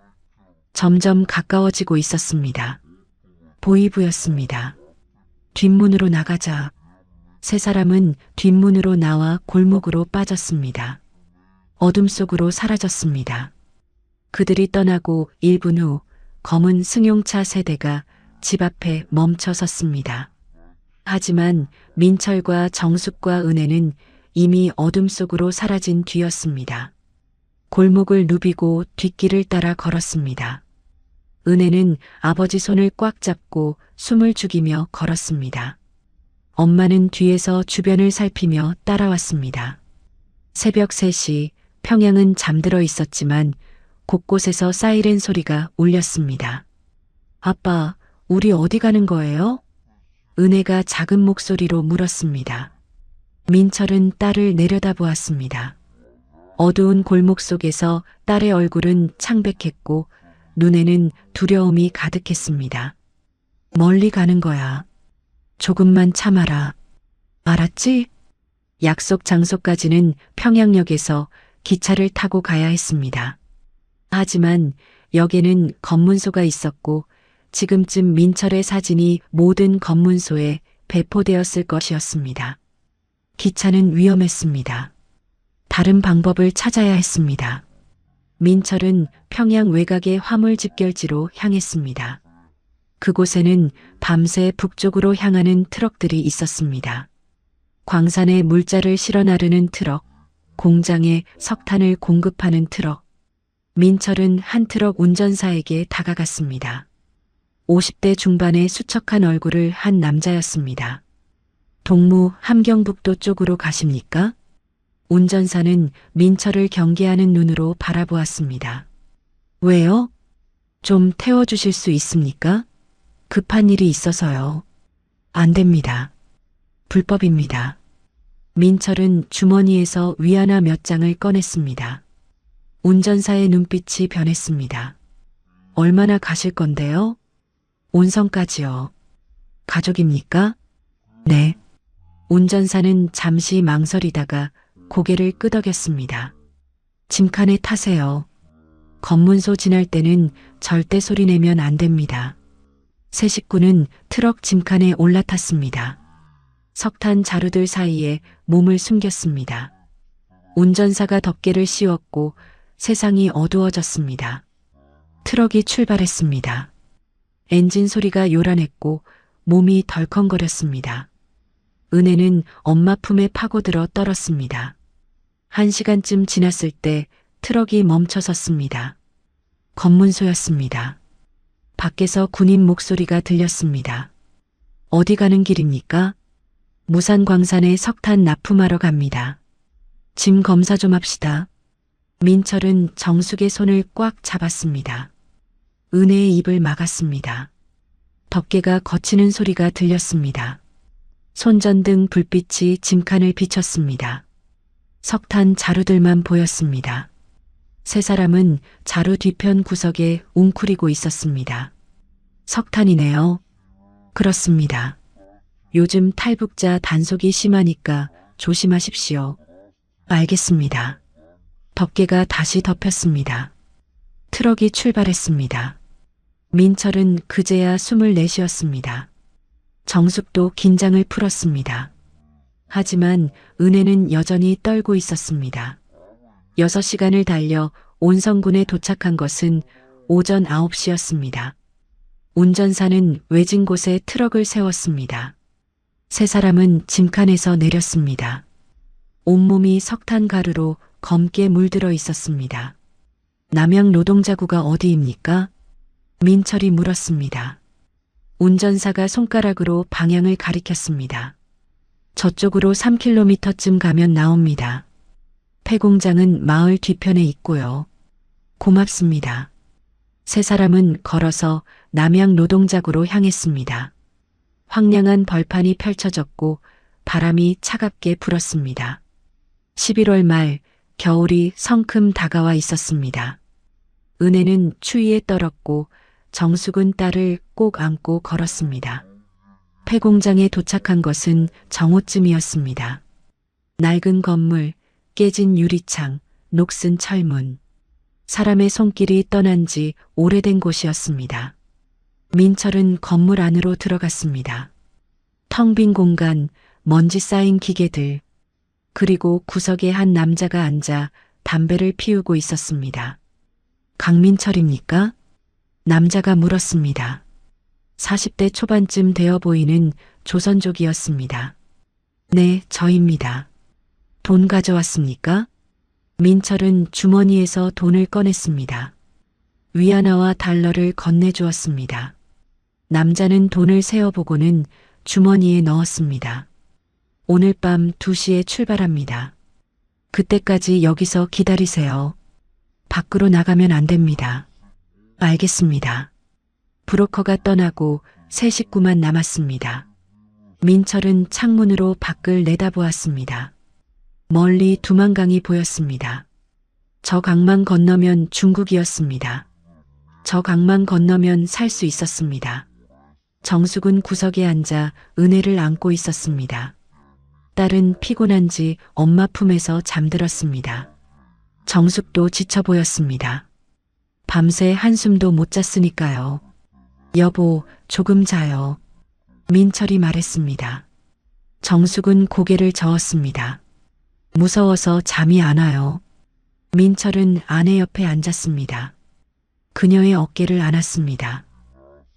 Speaker 2: 점점 가까워지고 있었습니다. 보이부였습니다. 뒷문으로 나가자. 세 사람은 뒷문으로 나와 골목으로 빠졌습니다. 어둠 속으로 사라졌습니다. 그들이 떠나고 1분 후 검은 승용차 세대가 집 앞에 멈춰 섰습니다. 하지만 민철과 정숙과 은혜는 이미 어둠 속으로 사라진 뒤였습니다. 골목을 누비고 뒷길을 따라 걸었습니다. 은혜는 아버지 손을 꽉 잡고 숨을 죽이며 걸었습니다. 엄마는 뒤에서 주변을 살피며 따라왔습니다. 새벽 3시 평양은 잠들어 있었지만 곳곳에서 사이렌 소리가 울렸습니다. 아빠, 우리 어디 가는 거예요? 은혜가 작은 목소리로 물었습니다. 민철은 딸을 내려다보았습니다. 어두운 골목 속에서 딸의 얼굴은 창백했고 눈에는 두려움이 가득했습니다. 멀리 가는 거야. 조금만 참아라. 알았지? 약속 장소까지는 평양역에서 기차를 타고 가야 했습니다. 하지만 역에는 검문소가 있었고 지금쯤 민철의 사진이 모든 검문소에 배포되었을 것이었습니다. 기차는 위험했습니다. 다른 방법을 찾아야 했습니다. 민철은 평양 외곽의 화물 집결지로 향했습니다. 그곳에는 밤새 북쪽으로 향하는 트럭들이 있었습니다. 광산에 물자를 실어 나르는 트럭, 공장에 석탄을 공급하는 트럭. 민철은 한 트럭 운전사에게 다가갔습니다. 50대 중반의 수척한 얼굴을 한 남자였습니다. 동무 함경북도 쪽으로 가십니까? 운전사는 민철을 경계하는 눈으로 바라보았습니다. 왜요? 좀 태워주실 수 있습니까? 급한 일이 있어서요. 안 됩니다. 불법입니다. 민철은 주머니에서 위안화 몇 장을 꺼냈습니다. 운전사의 눈빛이 변했습니다. 얼마나 가실 건데요? 온성까지요. 가족입니까? 네. 운전사는 잠시 망설이다가 고개를 끄덕였습니다. 짐칸에 타세요. 검문소 지날 때는 절대 소리 내면 안 됩니다. 세 식구는 트럭 짐칸에 올라탔습니다. 석탄 자루들 사이에 몸을 숨겼습니다. 운전사가 덮개를 씌웠고 세상이 어두워졌습니다. 트럭이 출발했습니다. 엔진 소리가 요란했고 몸이 덜컹거렸습니다. 은혜는 엄마 품에 파고들어 떨었습니다. 1시간쯤 지났을 때 트럭이 멈춰 섰습니다. 검문소였습니다. 밖에서 군인 목소리가 들렸습니다. 어디 가는 길입니까? 무산광산에 석탄 납품하러 갑니다. 짐 검사 좀 합시다. 민철은 정숙의 손을 꽉 잡았습니다. 은혜의 입을 막았습니다. 덮개가 거치는 소리가 들렸습니다. 손전등 불빛이 짐칸을 비췄습니다. 석탄 자루들만 보였습니다. 세 사람은 자루 뒤편 구석에 웅크리고 있었습니다. 석탄이네요. 그렇습니다. 요즘 탈북자 단속이 심하니까 조심하십시오. 알겠습니다. 덮개가 다시 덮였습니다. 트럭이 출발했습니다. 민철은 그제야 숨을 내쉬었습니다. 정숙도 긴장을 풀었습니다. 하지만 은혜는 여전히 떨고 있었습니다. 6시간을 달려 온성군에 도착한 것은 오전 9시였습니다. 운전사는 외진 곳에 트럭을 세웠습니다. 세 사람은 짐칸에서 내렸습니다. 온몸이 석탄 가루로 검게 물들어 있었습니다. 남양 노동자구가 어디입니까? 민철이 물었습니다. 운전사가 손가락으로 방향을 가리켰습니다. 저쪽으로 3km쯤 가면 나옵니다. 폐공장은 마을 뒤편에 있고요. 고맙습니다. 세 사람은 걸어서 남양 노동자구로 향했습니다. 황량한 벌판이 펼쳐졌고 바람이 차갑게 불었습니다. 11월 말 겨울이 성큼 다가와 있었습니다. 은혜는 추위에 떨었고 정숙은 딸을 꼭 안고 걸었습니다. 폐공장에 도착한 것은 정오쯤이었습니다. 낡은 건물, 깨진 유리창, 녹슨 철문. 사람의 손길이 떠난 지 오래된 곳이었습니다. 민철은 건물 안으로 들어갔습니다. 텅 빈 공간, 먼지 쌓인 기계들, 그리고 구석에 한 남자가 앉아 담배를 피우고 있었습니다. 강민철입니까? 남자가 물었습니다. 40대 초반쯤 되어 보이는 조선족이었습니다. 네, 저입니다. 돈 가져왔습니까? 민철은 주머니에서 돈을 꺼냈습니다. 위안화와 달러를 건네주었습니다. 남자는 돈을 세어보고는 주머니에 넣었습니다. 오늘 밤 2시에 출발합니다. 그때까지 여기서 기다리세요. 밖으로 나가면 안 됩니다. 알겠습니다. 브로커가 떠나고 세 식구만 남았습니다. 민철은 창문으로 밖을 내다보았습니다. 멀리 두만강이 보였습니다. 저 강만 건너면 중국이었습니다. 저 강만 건너면 살 수 있었습니다. 정숙은 구석에 앉아 은혜를 안고 있었습니다. 딸은 피곤한지 엄마 품에서 잠들었습니다. 정숙도 지쳐 보였습니다. 밤새 한숨도 못 잤으니까요. 여보, 조금 자요. 민철이 말했습니다. 정숙은 고개를 저었습니다. 무서워서 잠이 안 와요. 민철은 아내 옆에 앉았습니다. 그녀의 어깨를 안았습니다.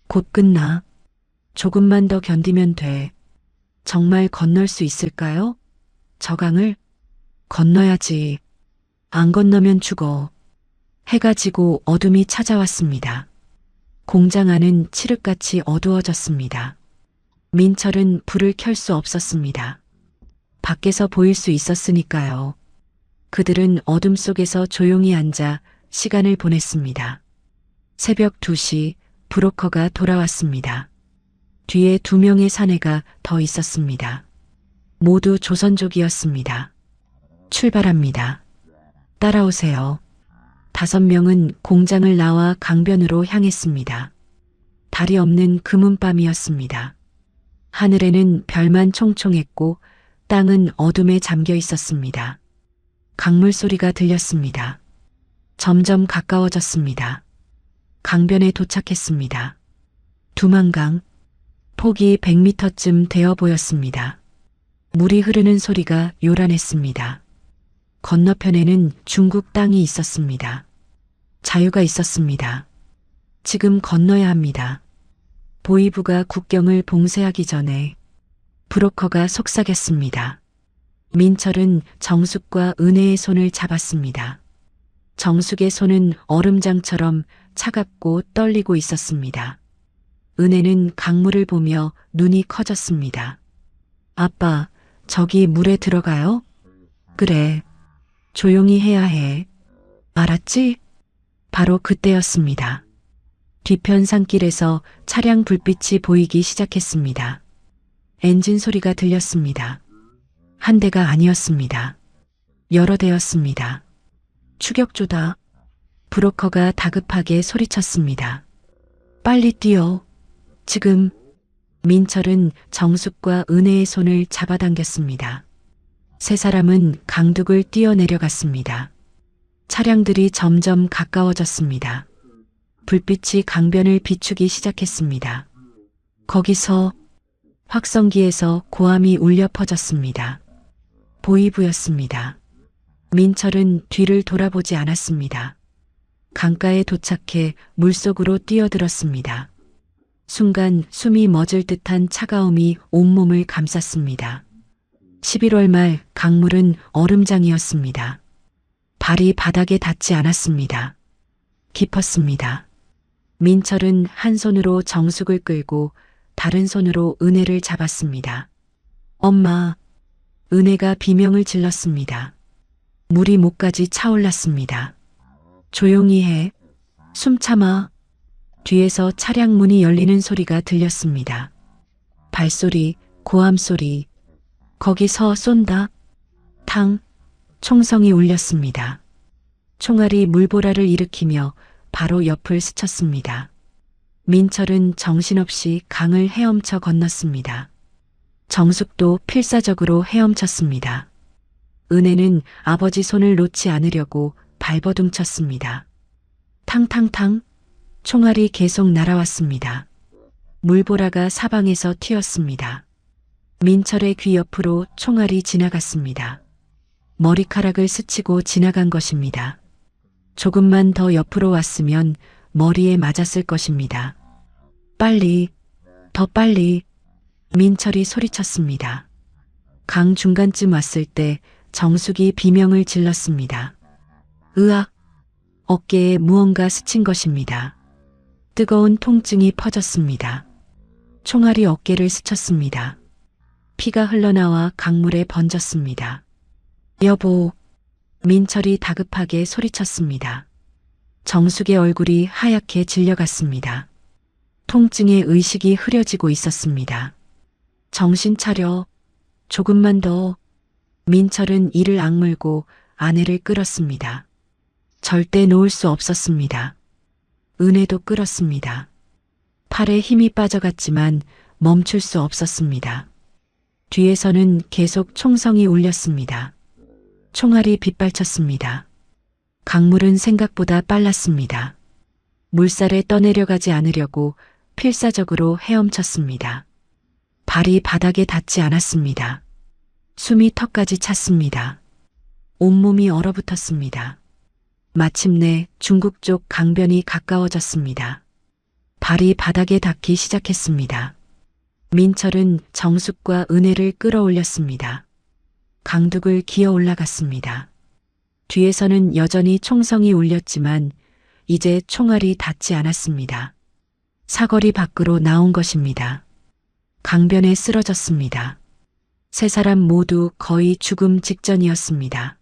Speaker 2: 곧 끝나. 조금만 더 견디면 돼. 정말 건널 수 있을까요? 저 강을? 건너야지. 안 건너면 죽어. 해가 지고 어둠이 찾아왔습니다. 공장 안은 칠흑같이 어두워졌습니다. 민철은 불을 켤 수 없었습니다. 밖에서 보일 수 있었으니까요. 그들은 어둠 속에서 조용히 앉아 시간을 보냈습니다. 새벽 2시 브로커가 돌아왔습니다. 뒤에 2명의 사내가 더 있었습니다. 모두 조선족이었습니다. 출발합니다. 따라오세요. 5명은 공장을 나와 강변으로 향했습니다. 달이 없는 금은밤이었습니다. 하늘에는 별만 총총했고 땅은 어둠에 잠겨 있었습니다. 강물 소리가 들렸습니다. 점점 가까워졌습니다. 강변에 도착했습니다. 두만강, 폭이 100m쯤 되어 보였습니다. 물이 흐르는 소리가 요란했습니다. 건너편에는 중국 땅이 있었습니다. 자유가 있었습니다. 지금 건너야 합니다. 보이부가 국경을 봉쇄하기 전에. 브로커가 속삭였습니다. 민철은 정숙과 은혜의 손을 잡았습니다. 정숙의 손은 얼음장처럼 차갑고 떨리고 있었습니다. 은혜는 강물을 보며 눈이 커졌습니다. 아빠, 저기 물에 들어가요? 그래. 조용히 해야 해. 알았지? 바로 그때였습니다. 뒤편 산길에서 차량 불빛이 보이기 시작했습니다. 엔진 소리가 들렸습니다. 한 대가 아니었습니다. 여러 대였습니다. 추격조다. 브로커가 다급하게 소리쳤습니다. 빨리 뛰어. 지금. 민철은 정숙과 은혜의 손을 잡아당겼습니다. 세 사람은 강둑을 뛰어내려갔습니다. 차량들이 점점 가까워졌습니다. 불빛이 강변을 비추기 시작했습니다. 거기서 확성기에서 고함이 울려 퍼졌습니다. 보이부였습니다. 민철은 뒤를 돌아보지 않았습니다. 강가에 도착해 물속으로 뛰어들었습니다. 순간 숨이 멎을 듯한 차가움이 온몸을 감쌌습니다. 11월 말 강물은 얼음장이었습니다. 발이 바닥에 닿지 않았습니다. 깊었습니다. 민철은 한 손으로 정숙을 끌고 다른 손으로 은혜를 잡았습니다. 엄마, 은혜가 비명을 질렀습니다. 물이 목까지 차올랐습니다. 조용히 해. 숨 참아. 뒤에서 차량 문이 열리는 소리가 들렸습니다. 발소리, 고함소리. 거기서 쏜다. 탕. 총성이 울렸습니다. 총알이 물보라를 일으키며 바로 옆을 스쳤습니다. 민철은 정신없이 강을 헤엄쳐 건넜습니다. 정숙도 필사적으로 헤엄쳤습니다. 은혜는 아버지 손을 놓지 않으려고 발버둥쳤습니다. 탕탕탕. 총알이 계속 날아왔습니다. 물보라가 사방에서 튀었습니다. 민철의 귀 옆으로 총알이 지나갔습니다. 머리카락을 스치고 지나간 것입니다. 조금만 더 옆으로 왔으면 머리에 맞았을 것입니다. 빨리, 더 빨리. 민철이 소리쳤습니다. 강 중간쯤 왔을 때 정숙이 비명을 질렀습니다. 으악! 어깨에 무언가 스친 것입니다. 뜨거운 통증이 퍼졌습니다. 총알이 어깨를 스쳤습니다. 피가 흘러나와 강물에 번졌습니다. 여보, 민철이 다급하게 소리쳤습니다. 정숙의 얼굴이 하얗게 질려갔습니다. 통증에 의식이 흐려지고 있었습니다. 정신 차려. 조금만 더. 민철은 이를 악물고 아내를 끌었습니다. 절대 놓을 수 없었습니다. 은혜도 끌었습니다. 팔에 힘이 빠져갔지만 멈출 수 없었습니다. 뒤에서는 계속 총성이 울렸습니다. 총알이 빗발쳤습니다. 강물은 생각보다 빨랐습니다. 물살에 떠내려가지 않으려고 필사적으로 헤엄쳤습니다. 발이 바닥에 닿지 않았습니다. 숨이 턱까지 찼습니다. 온몸이 얼어붙었습니다. 마침내 중국 쪽 강변이 가까워졌습니다. 발이 바닥에 닿기 시작했습니다. 민철은 정숙과 은혜를 끌어올렸습니다. 강둑을 기어 올라갔습니다. 뒤에서는 여전히 총성이 울렸지만 이제 총알이 닿지 않았습니다. 사거리 밖으로 나온 것입니다. 강변에 쓰러졌습니다. 세 사람 모두 거의 죽음 직전이었습니다.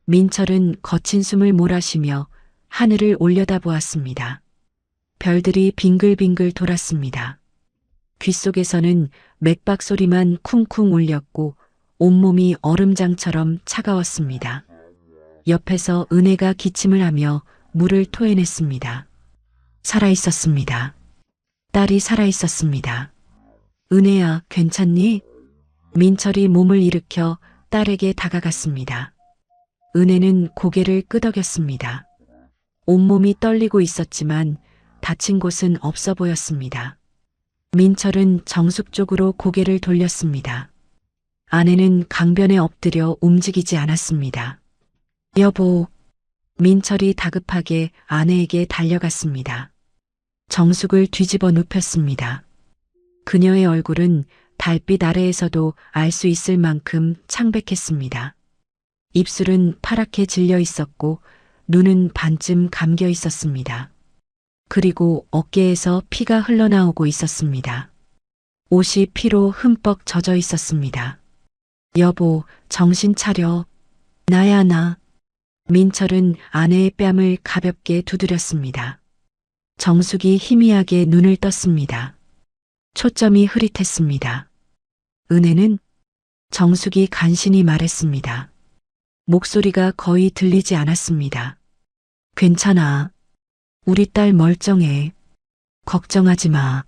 Speaker 2: 민철은 거친 숨을 몰아쉬며 하늘을 올려다보았습니다. 별들이 빙글빙글 돌았습니다. 귓속에서는 맥박 소리만 쿵쿵 울렸고 온몸이 얼음장처럼 차가웠습니다. 옆에서 은혜가 기침을 하며 물을 토해냈습니다. 살아있었습니다. 딸이 살아있었습니다. 은혜야, 괜찮니? 민철이 몸을 일으켜 딸에게 다가갔습니다. 은혜는 고개를 끄덕였습니다. 온몸이 떨리고 있었지만 다친 곳은 없어 보였습니다. 민철은 정숙 쪽으로 고개를 돌렸습니다. 아내는 강변에 엎드려 움직이지 않았습니다. 여보, 민철이 다급하게 아내에게 달려갔습니다. 정숙을 뒤집어 눕혔습니다. 그녀의 얼굴은 달빛 아래에서도 알 수 있을 만큼 창백했습니다. 입술은 파랗게 질려 있었고 눈은 반쯤 감겨 있었습니다. 그리고 어깨에서 피가 흘러나오고 있었습니다. 옷이 피로 흠뻑 젖어 있었습니다. 여보, 정신 차려. 나야 나. 민철은 아내의 뺨을 가볍게 두드렸습니다. 정숙이 희미하게 눈을 떴습니다. 초점이 흐릿했습니다. 은혜는? 정숙이 간신히 말했습니다. 목소리가 거의 들리지 않았습니다. 괜찮아. 우리 딸 멀쩡해. 걱정하지 마.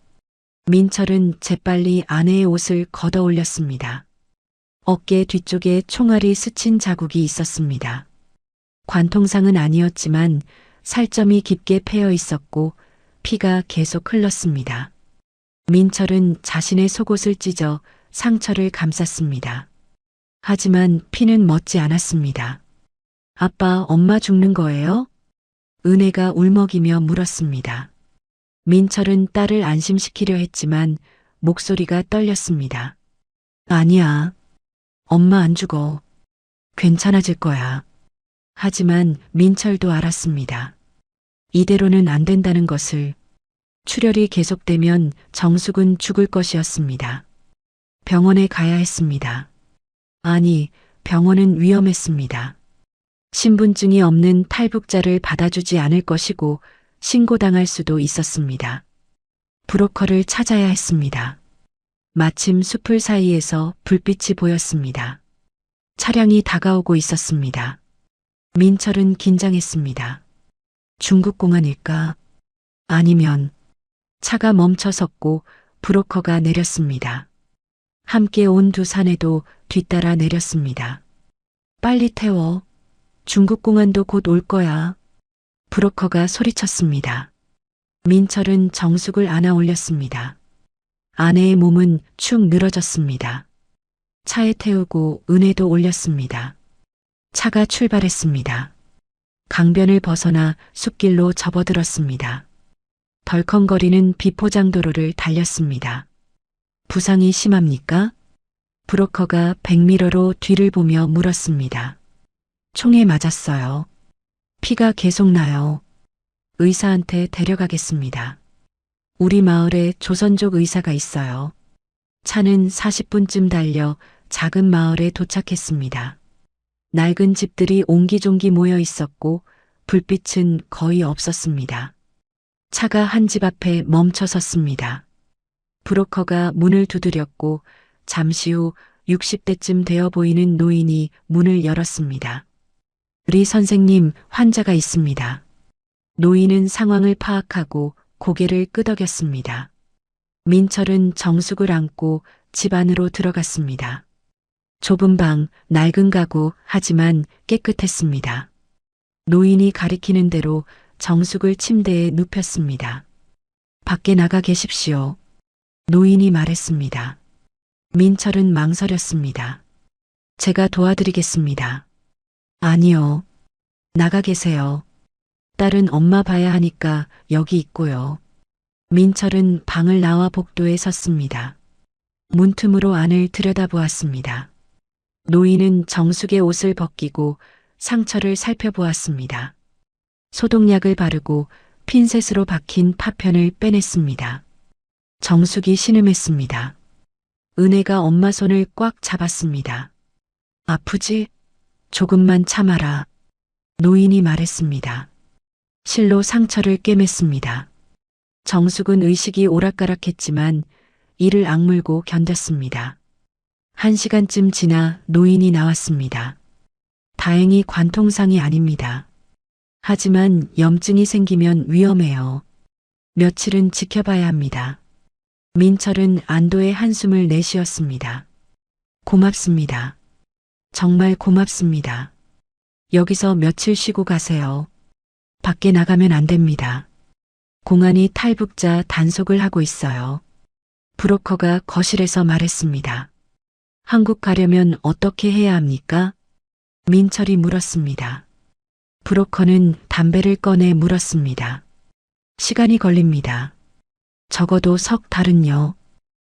Speaker 2: 민철은 재빨리 아내의 옷을 걷어 올렸습니다. 어깨 뒤쪽에 총알이 스친 자국이 있었습니다. 관통상은 아니었지만 살점이 깊게 패여 있었고 피가 계속 흘렀습니다. 민철은 자신의 속옷을 찢어 상처를 감쌌습니다. 하지만 피는 멎지 않았습니다. 아빠, 엄마 죽는 거예요? 은혜가 울먹이며 물었습니다. 민철은 딸을 안심시키려 했지만 목소리가 떨렸습니다. 아니야. 엄마 안 죽어. 괜찮아질 거야. 하지만 민철도 알았습니다. 이대로는 안 된다는 것을. 출혈이 계속되면 정숙은 죽을 것이었습니다. 병원에 가야 했습니다. 아니, 병원은 위험했습니다. 신분증이 없는 탈북자를 받아주지 않을 것이고 신고당할 수도 있었습니다. 브로커를 찾아야 했습니다. 마침 숲을 사이에서 불빛이 보였습니다. 차량이 다가오고 있었습니다. 민철은 긴장했습니다. 중국 공안일까? 아니면 차가 멈춰 섰고 브로커가 내렸습니다. 함께 온 두 사내도 뒤따라 내렸습니다. 빨리 태워. 중국 공안도 곧 올 거야. 브로커가 소리쳤습니다. 민철은 정숙을 안아 올렸습니다. 아내의 몸은 축 늘어졌습니다. 차에 태우고 은혜도 올렸습니다. 차가 출발했습니다. 강변을 벗어나 숲길로 접어들었습니다. 덜컹거리는 비포장도로를 달렸습니다. 부상이 심합니까? 브로커가 백미러로 뒤를 보며 물었습니다. 총에 맞았어요. 피가 계속 나요. 의사한테 데려가겠습니다. 우리 마을에 조선족 의사가 있어요. 차는 40분쯤 달려 작은 마을에 도착했습니다. 낡은 집들이 옹기종기 모여 있었고 불빛은 거의 없었습니다. 차가 한 집 앞에 멈춰 섰습니다. 브로커가 문을 두드렸고 잠시 후 60대쯤 되어 보이는 노인이 문을 열었습니다. 리 선생님, 환자가 있습니다. 노인은 상황을 파악하고 고개를 끄덕였습니다. 민철은 정숙을 안고 집 안으로 들어갔습니다. 좁은 방, 낡은 가구, 하지만 깨끗했습니다. 노인이 가리키는 대로 정숙을 침대에 눕혔습니다. 밖에 나가 계십시오. 노인이 말했습니다. 민철은 망설였습니다. 제가 도와드리겠습니다. 아니요. 나가 계세요. 딸은 엄마 봐야 하니까 여기 있고요. 민철은 방을 나와 복도에 섰습니다. 문틈으로 안을 들여다보았습니다. 노인은 정숙의 옷을 벗기고 상처를 살펴보았습니다. 소독약을 바르고 핀셋으로 박힌 파편을 빼냈습니다. 정숙이 신음했습니다. 은혜가 엄마 손을 꽉 잡았습니다. 아프지? 조금만 참아라. 노인이 말했습니다. 실로 상처를 꿰맸습니다. 정숙은 의식이 오락가락했지만 이를 악물고 견뎠습니다. 1시간쯤 지나 노인이 나왔습니다. 다행히 관통상이 아닙니다. 하지만 염증이 생기면 위험해요. 며칠은 지켜봐야 합니다. 민철은 안도의 한숨을 내쉬었습니다. 고맙습니다. 정말 고맙습니다. 여기서 며칠 쉬고 가세요. 밖에 나가면 안 됩니다. 공안이 탈북자 단속을 하고 있어요. 브로커가 거실에서 말했습니다. 한국 가려면 어떻게 해야 합니까? 민철이 물었습니다. 브로커는 담배를 꺼내 물었습니다. 시간이 걸립니다. 적어도 석 달은요.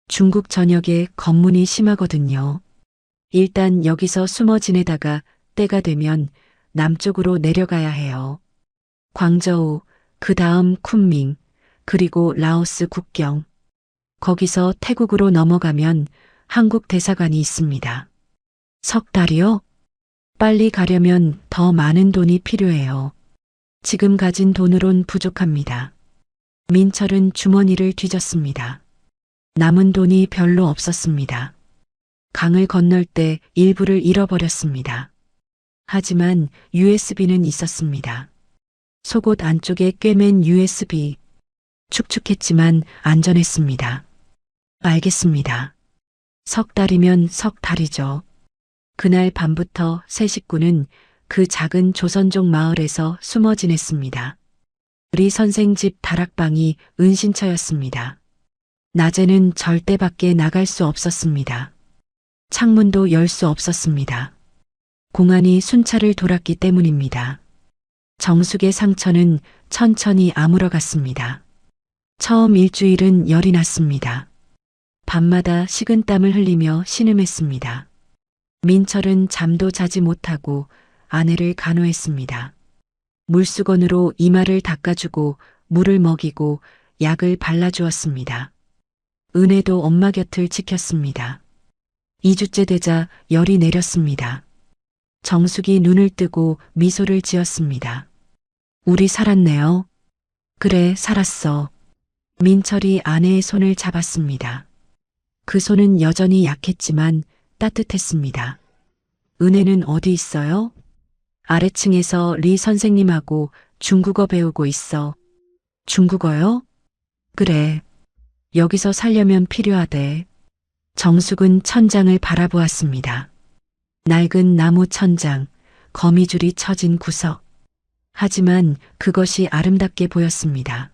Speaker 2: 중국 전역에 검문이 심하거든요. 일단 여기서 숨어 지내다가 때가 되면 남쪽으로 내려가야 해요. 광저우, 그 다음 쿤밍, 그리고 라오스 국경. 거기서 태국으로 넘어가면 한국 대사관이 있습니다. 석 달이요? 빨리 가려면 더 많은 돈이 필요해요. 지금 가진 돈으론 부족합니다. 민철은 주머니를 뒤졌습니다. 남은 돈이 별로 없었습니다. 강을 건널 때 일부를 잃어버렸습니다. 하지만 USB는 있었습니다. 속옷 안쪽에 꿰맨 USB. 축축했지만 안전했습니다. 알겠습니다. 석 달이면 석 달이죠. 그날 밤부터 세 식구는 그 작은 조선족 마을에서 숨어 지냈습니다. 리 선생 집 다락방이 은신처였습니다. 낮에는 절대 밖에 나갈 수 없었습니다. 창문도 열 수 없었습니다. 공안이 순찰을 돌았기 때문입니다. 정숙의 상처는 천천히 아물어갔습니다. 처음 일주일은 열이 났습니다. 밤마다 식은땀을 흘리며 신음했습니다. 민철은 잠도 자지 못하고 아내를 간호했습니다. 물수건으로 이마를 닦아주고 물을 먹이고 약을 발라주었습니다. 은혜도 엄마 곁을 지켰습니다. 2주째 되자 열이 내렸습니다. 정숙이 눈을 뜨고 미소를 지었습니다. 우리 살았네요. 그래, 살았어. 민철이 아내의 손을 잡았습니다. 그 손은 여전히 약했지만 따뜻했습니다. 은혜는 어디 있어요? 아래층에서 리 선생님하고 중국어 배우고 있어. 중국어요? 그래. 여기서 살려면 필요하대. 정숙은 천장을 바라보았습니다. 낡은 나무 천장, 거미줄이 쳐진 구석. 하지만 그것이 아름답게 보였습니다.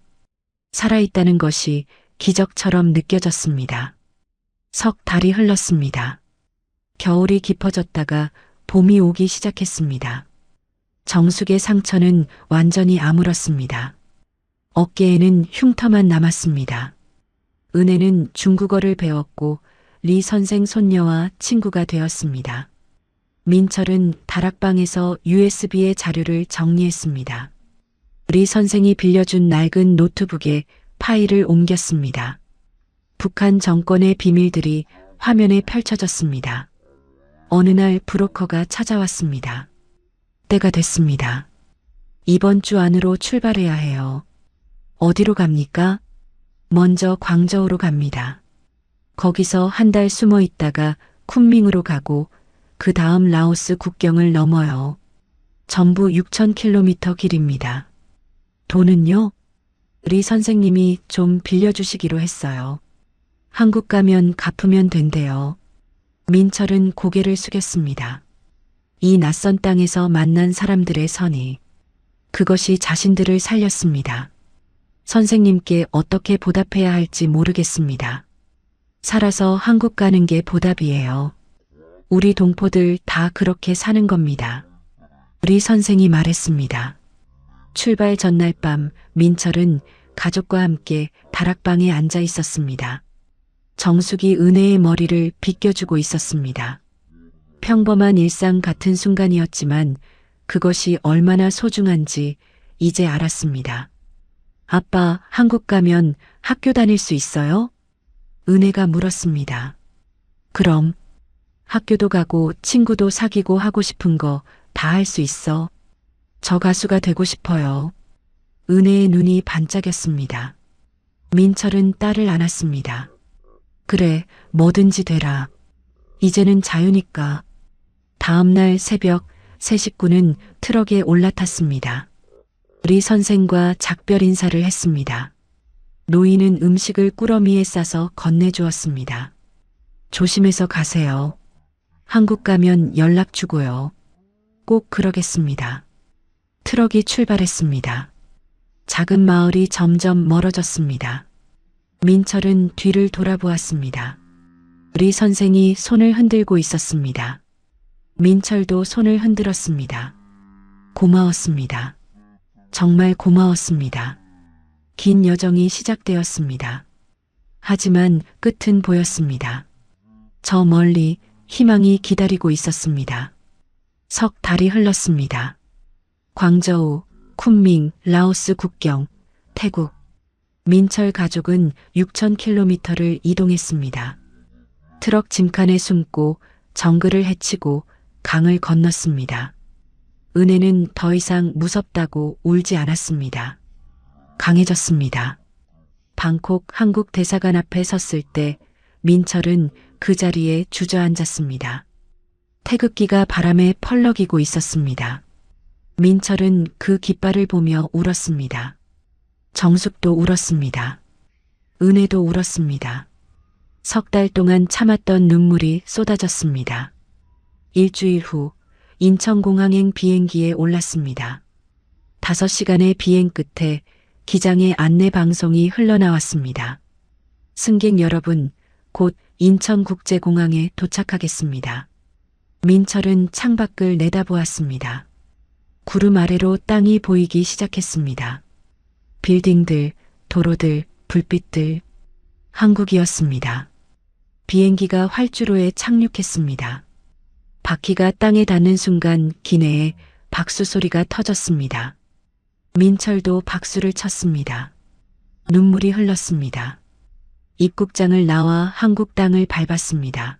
Speaker 2: 살아있다는 것이 기적처럼 느껴졌습니다. 석 달이 흘렀습니다. 겨울이 깊어졌다가 봄이 오기 시작했습니다. 정숙의 상처는 완전히 아물었습니다. 어깨에는 흉터만 남았습니다. 은혜는 중국어를 배웠고 리 선생 손녀와 친구가 되었습니다. 민철은 다락방에서 USB의 자료를 정리했습니다. 리 선생이 빌려준 낡은 노트북에 파일을 옮겼습니다. 북한 정권의 비밀들이 화면에 펼쳐졌습니다. 어느 날 브로커가 찾아왔습니다. 때가 됐습니다. 이번 주 안으로 출발해야 해요. 어디로 갑니까? 먼저 광저우로 갑니다. 거기서 한 달 숨어 있다가 쿤밍으로 가고 그 다음 라오스 국경을 넘어요. 전부 6,000km 길입니다. 돈은요? 리 선생님이 좀 빌려주시기로 했어요. 한국 가면 갚으면 된대요. 민철은 고개를 숙였습니다. 이 낯선 땅에서 만난 사람들의 선의. 그것이 자신들을 살렸습니다. 선생님께 어떻게 보답해야 할지 모르겠습니다. 살아서 한국 가는 게 보답이에요. 우리 동포들 다 그렇게 사는 겁니다. 리 선생이 말했습니다. 출발 전날 밤 민철은 가족과 함께 다락방에 앉아 있었습니다. 정숙이 은혜의 머리를 빗겨주고 있었습니다. 평범한 일상 같은 순간이었지만 그것이 얼마나 소중한지 이제 알았습니다. 아빠, 한국 가면 학교 다닐 수 있어요? 은혜가 물었습니다. 그럼 학교도 가고 친구도 사귀고 하고 싶은 거 다 할 수 있어. 저 가수가 되고 싶어요. 은혜의 눈이 반짝였습니다. 민철은 딸을 안았습니다. 그래, 뭐든지 되라. 이제는 자유니까. 다음 날 새벽 세 식구는 트럭에 올라탔습니다. 리 선생과 작별 인사를 했습니다. 노인은 음식을 꾸러미에 싸서 건네주었습니다. 조심해서 가세요. 한국 가면 연락 주고요. 꼭 그러겠습니다. 트럭이 출발했습니다. 작은 마을이 점점 멀어졌습니다. 민철은 뒤를 돌아보았습니다. 리 선생이 손을 흔들고 있었습니다. 민철도 손을 흔들었습니다. 고마웠습니다. 정말 고마웠습니다. 긴 여정이 시작되었습니다. 하지만 끝은 보였습니다. 저 멀리 희망이 기다리고 있었습니다. 석 달이 흘렀습니다. 광저우, 쿤밍, 라오스 국경, 태국. 민철 가족은 6,000km를 이동했습니다. 트럭 짐칸에 숨고 정글을 헤치고 강을 건넜습니다. 은혜는 더 이상 무섭다고 울지 않았습니다. 강해졌습니다. 방콕 한국 대사관 앞에 섰을 때 민철은 그 자리에 주저앉았습니다. 태극기가 바람에 펄럭이고 있었습니다. 민철은 그 깃발을 보며 울었습니다. 정숙도 울었습니다. 은혜도 울었습니다. 석 달 동안 참았던 눈물이 쏟아졌습니다. 일주일 후 인천공항행 비행기에 올랐습니다. 5시간의 비행 끝에 기장의 안내 방송이 흘러나왔습니다. 승객 여러분, 곧 인천국제공항에 도착하겠습니다. 민철은 창밖을 내다보았습니다. 구름 아래로 땅이 보이기 시작했습니다. 빌딩들, 도로들, 불빛들. 한국이었습니다. 비행기가 활주로에 착륙했습니다. 바퀴가 땅에 닿는 순간 기내에 박수 소리가 터졌습니다. 민철도 박수를 쳤습니다. 눈물이 흘렀습니다. 입국장을 나와 한국 땅을 밟았습니다.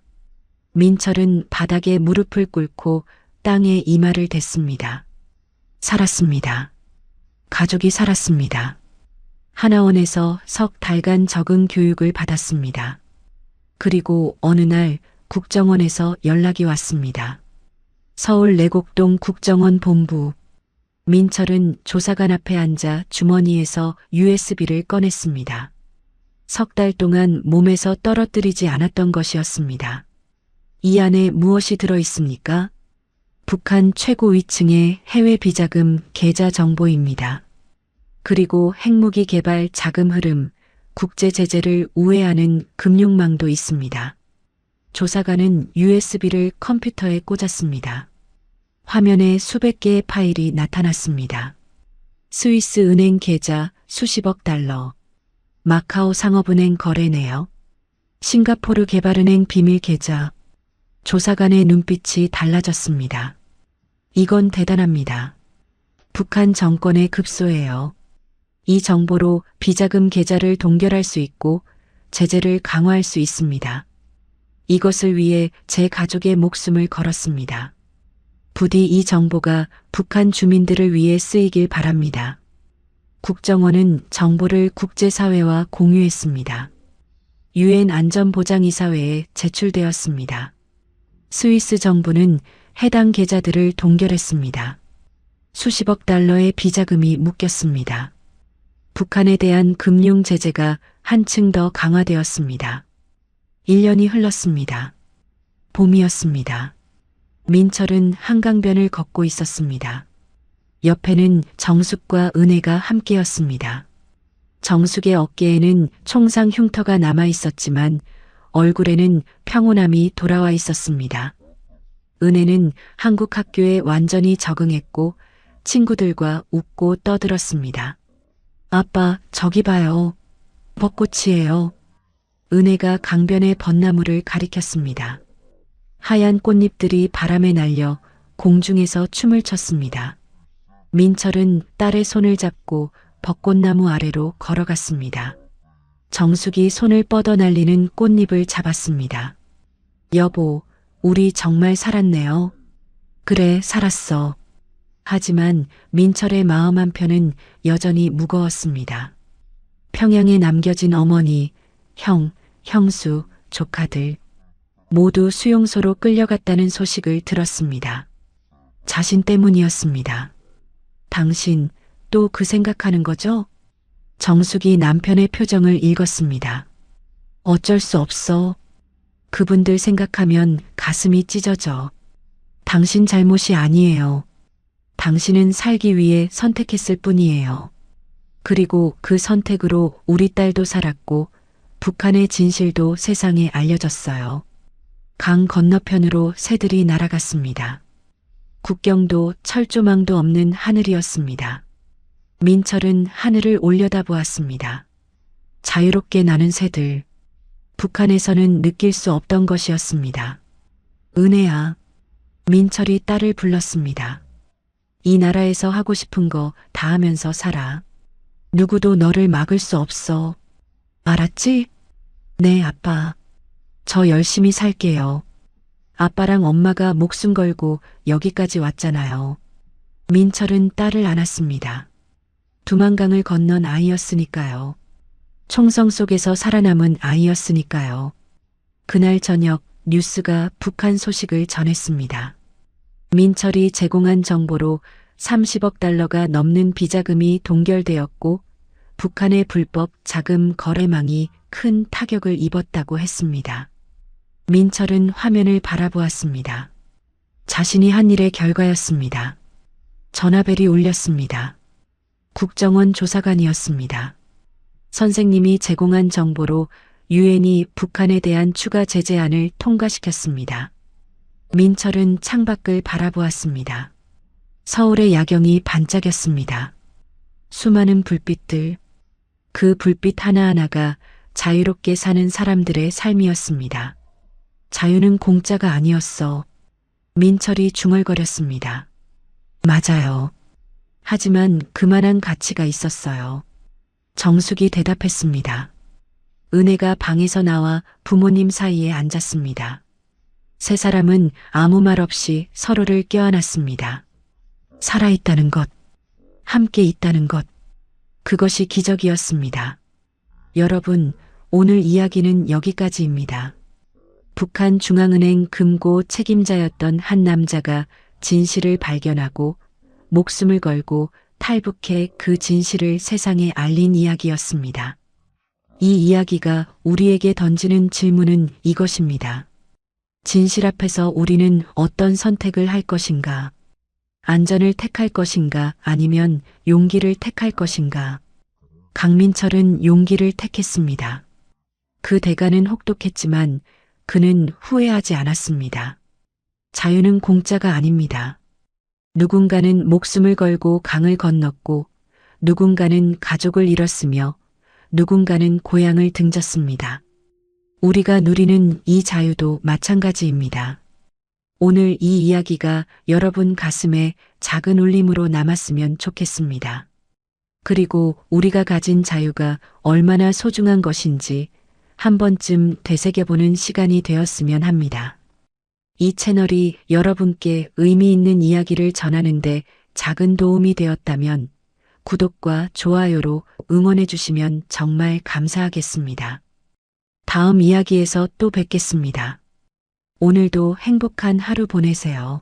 Speaker 2: 민철은 바닥에 무릎을 꿇고 땅에 이마를 댔습니다. 살았습니다. 가족이 살았습니다. 하나원에서 석 달간 적응 교육을 받았습니다. 그리고 어느 날 국정원에서 연락이 왔습니다. 서울 내곡동 국정원 본부. 민철은 조사관 앞에 앉아 주머니에서 USB를 꺼냈습니다. 석 달 동안 몸에서 떨어뜨리지 않았던 것이었습니다. 이 안에 무엇이 들어 있습니까? 북한 최고 위층의 해외 비자금 계좌 정보입니다. 그리고 핵무기 개발 자금 흐름, 국제 제재를 우회하는 금융망도 있습니다. 조사관은 USB를 컴퓨터에 꽂았습니다. 화면에 수백 개의 파일이 나타났습니다. 스위스 은행 계좌 수십억 달러, 마카오 상업은행 거래 내역, 싱가포르 개발은행 비밀 계좌. 조사관의 눈빛이 달라졌습니다. 이건 대단합니다. 북한 정권의 급소예요. 이 정보로 비자금 계좌를 동결할 수 있고 제재를 강화할 수 있습니다. 이것을 위해 제 가족의 목숨을 걸었습니다. 부디 이 정보가 북한 주민들을 위해 쓰이길 바랍니다. 국정원은 정보를 국제사회와 공유했습니다. 유엔 안전보장이사회에 제출되었습니다. 스위스 정부는 해당 계좌들을 동결했습니다. 수십억 달러의 비자금이 묶였습니다. 북한에 대한 금융 제재가 한층 더 강화되었습니다. 1년이 흘렀습니다. 봄이었습니다. 민철은 한강변을 걷고 있었습니다. 옆에는 정숙과 은혜가 함께였습니다. 정숙의 어깨에는 총상 흉터가 남아 있었지만 얼굴에는 평온함이 돌아와 있었습니다. 은혜는 한국 학교에 완전히 적응했고 친구들과 웃고 떠들었습니다. 아빠, 저기 봐요. 벚꽃이에요. 은혜가 강변의 벚나무를 가리켰습니다. 하얀 꽃잎들이 바람에 날려 공중에서 춤을 췄습니다. 민철은 딸의 손을 잡고 벚꽃나무 아래로 걸어갔습니다. 정숙이 손을 뻗어 날리는 꽃잎을 잡았습니다. 여보, 우리 정말 살았네요. 그래, 살았어. 하지만 민철의 마음 한편은 여전히 무거웠습니다. 평양에 남겨진 어머니, 형, 형수, 조카들 모두 수용소로 끌려갔다는 소식을 들었습니다. 자신 때문이었습니다. 당신 또 그 생각하는 거죠? 정숙이 남편의 표정을 읽었습니다. 어쩔 수 없어. 그분들 생각하면 가슴이 찢어져. 당신 잘못이 아니에요. 당신은 살기 위해 선택했을 뿐이에요. 그리고 그 선택으로 우리 딸도 살았고 북한의 진실도 세상에 알려졌어요. 강 건너편으로 새들이 날아갔습니다. 국경도 철조망도 없는 하늘이었습니다. 민철은 하늘을 올려다보았습니다. 자유롭게 나는 새들. 북한에서는 느낄 수 없던 것이었습니다. 은혜야. 민철이 딸을 불렀습니다. 이 나라에서 하고 싶은 거 다 하면서 살아. 누구도 너를 막을 수 없어. 알았지? 네, 아빠. 저 열심히 살게요. 아빠랑 엄마가 목숨 걸고 여기까지 왔잖아요. 민철은 딸을 안았습니다. 두만강을 건넌 아이였으니까요. 총성 속에서 살아남은 아이였으니까요. 그날 저녁 뉴스가 북한 소식을 전했습니다. 민철이 제공한 정보로 30억 달러가 넘는 비자금이 동결되었고 북한의 불법 자금 거래망이 큰 타격을 입었다고 했습니다. 민철은 화면을 바라보았습니다. 자신이 한 일의 결과였습니다. 전화벨이 울렸습니다. 국정원 조사관이었습니다. 선생님이 제공한 정보로 유엔이 북한에 대한 추가 제재안을 통과시켰습니다. 민철은 창밖을 바라보았습니다. 서울의 야경이 반짝였습니다. 수많은 불빛들, 그 불빛 하나하나가 자유롭게 사는 사람들의 삶이었습니다. 자유는 공짜가 아니었어. 민철이 중얼거렸습니다. 맞아요. 하지만 그만한 가치가 있었어요. 정숙이 대답했습니다. 은혜가 방에서 나와 부모님 사이에 앉았습니다. 세 사람은 아무 말 없이 서로를 껴안았습니다. 살아있다는 것, 함께 있다는 것, 그것이 기적이었습니다. 여러분, 오늘 이야기는 여기까지입니다. 북한 중앙은행 금고 책임자였던 한 남자가 진실을 발견하고 목숨을 걸고 탈북해 그 진실을 세상에 알린 이야기였습니다. 이 이야기가 우리에게 던지는 질문은 이것입니다. 진실 앞에서 우리는 어떤 선택을 할 것인가? 안전을 택할 것인가? 아니면 용기를 택할 것인가? 강민철은 용기를 택했습니다. 그 대가는 혹독했지만 그는 후회하지 않았습니다. 자유는 공짜가 아닙니다. 누군가는 목숨을 걸고 강을 건넜고 누군가는 가족을 잃었으며 누군가는 고향을 등졌습니다. 우리가 누리는 이 자유도 마찬가지입니다. 오늘 이 이야기가 여러분 가슴에 작은 울림으로 남았으면 좋겠습니다. 그리고 우리가 가진 자유가 얼마나 소중한 것인지 한 번쯤 되새겨보는 시간이 되었으면 합니다. 이 채널이 여러분께 의미 있는 이야기를 전하는데 작은 도움이 되었다면 구독과 좋아요로 응원해 주시면 정말 감사하겠습니다. 다음 이야기에서 또 뵙겠습니다. 오늘도 행복한 하루 보내세요.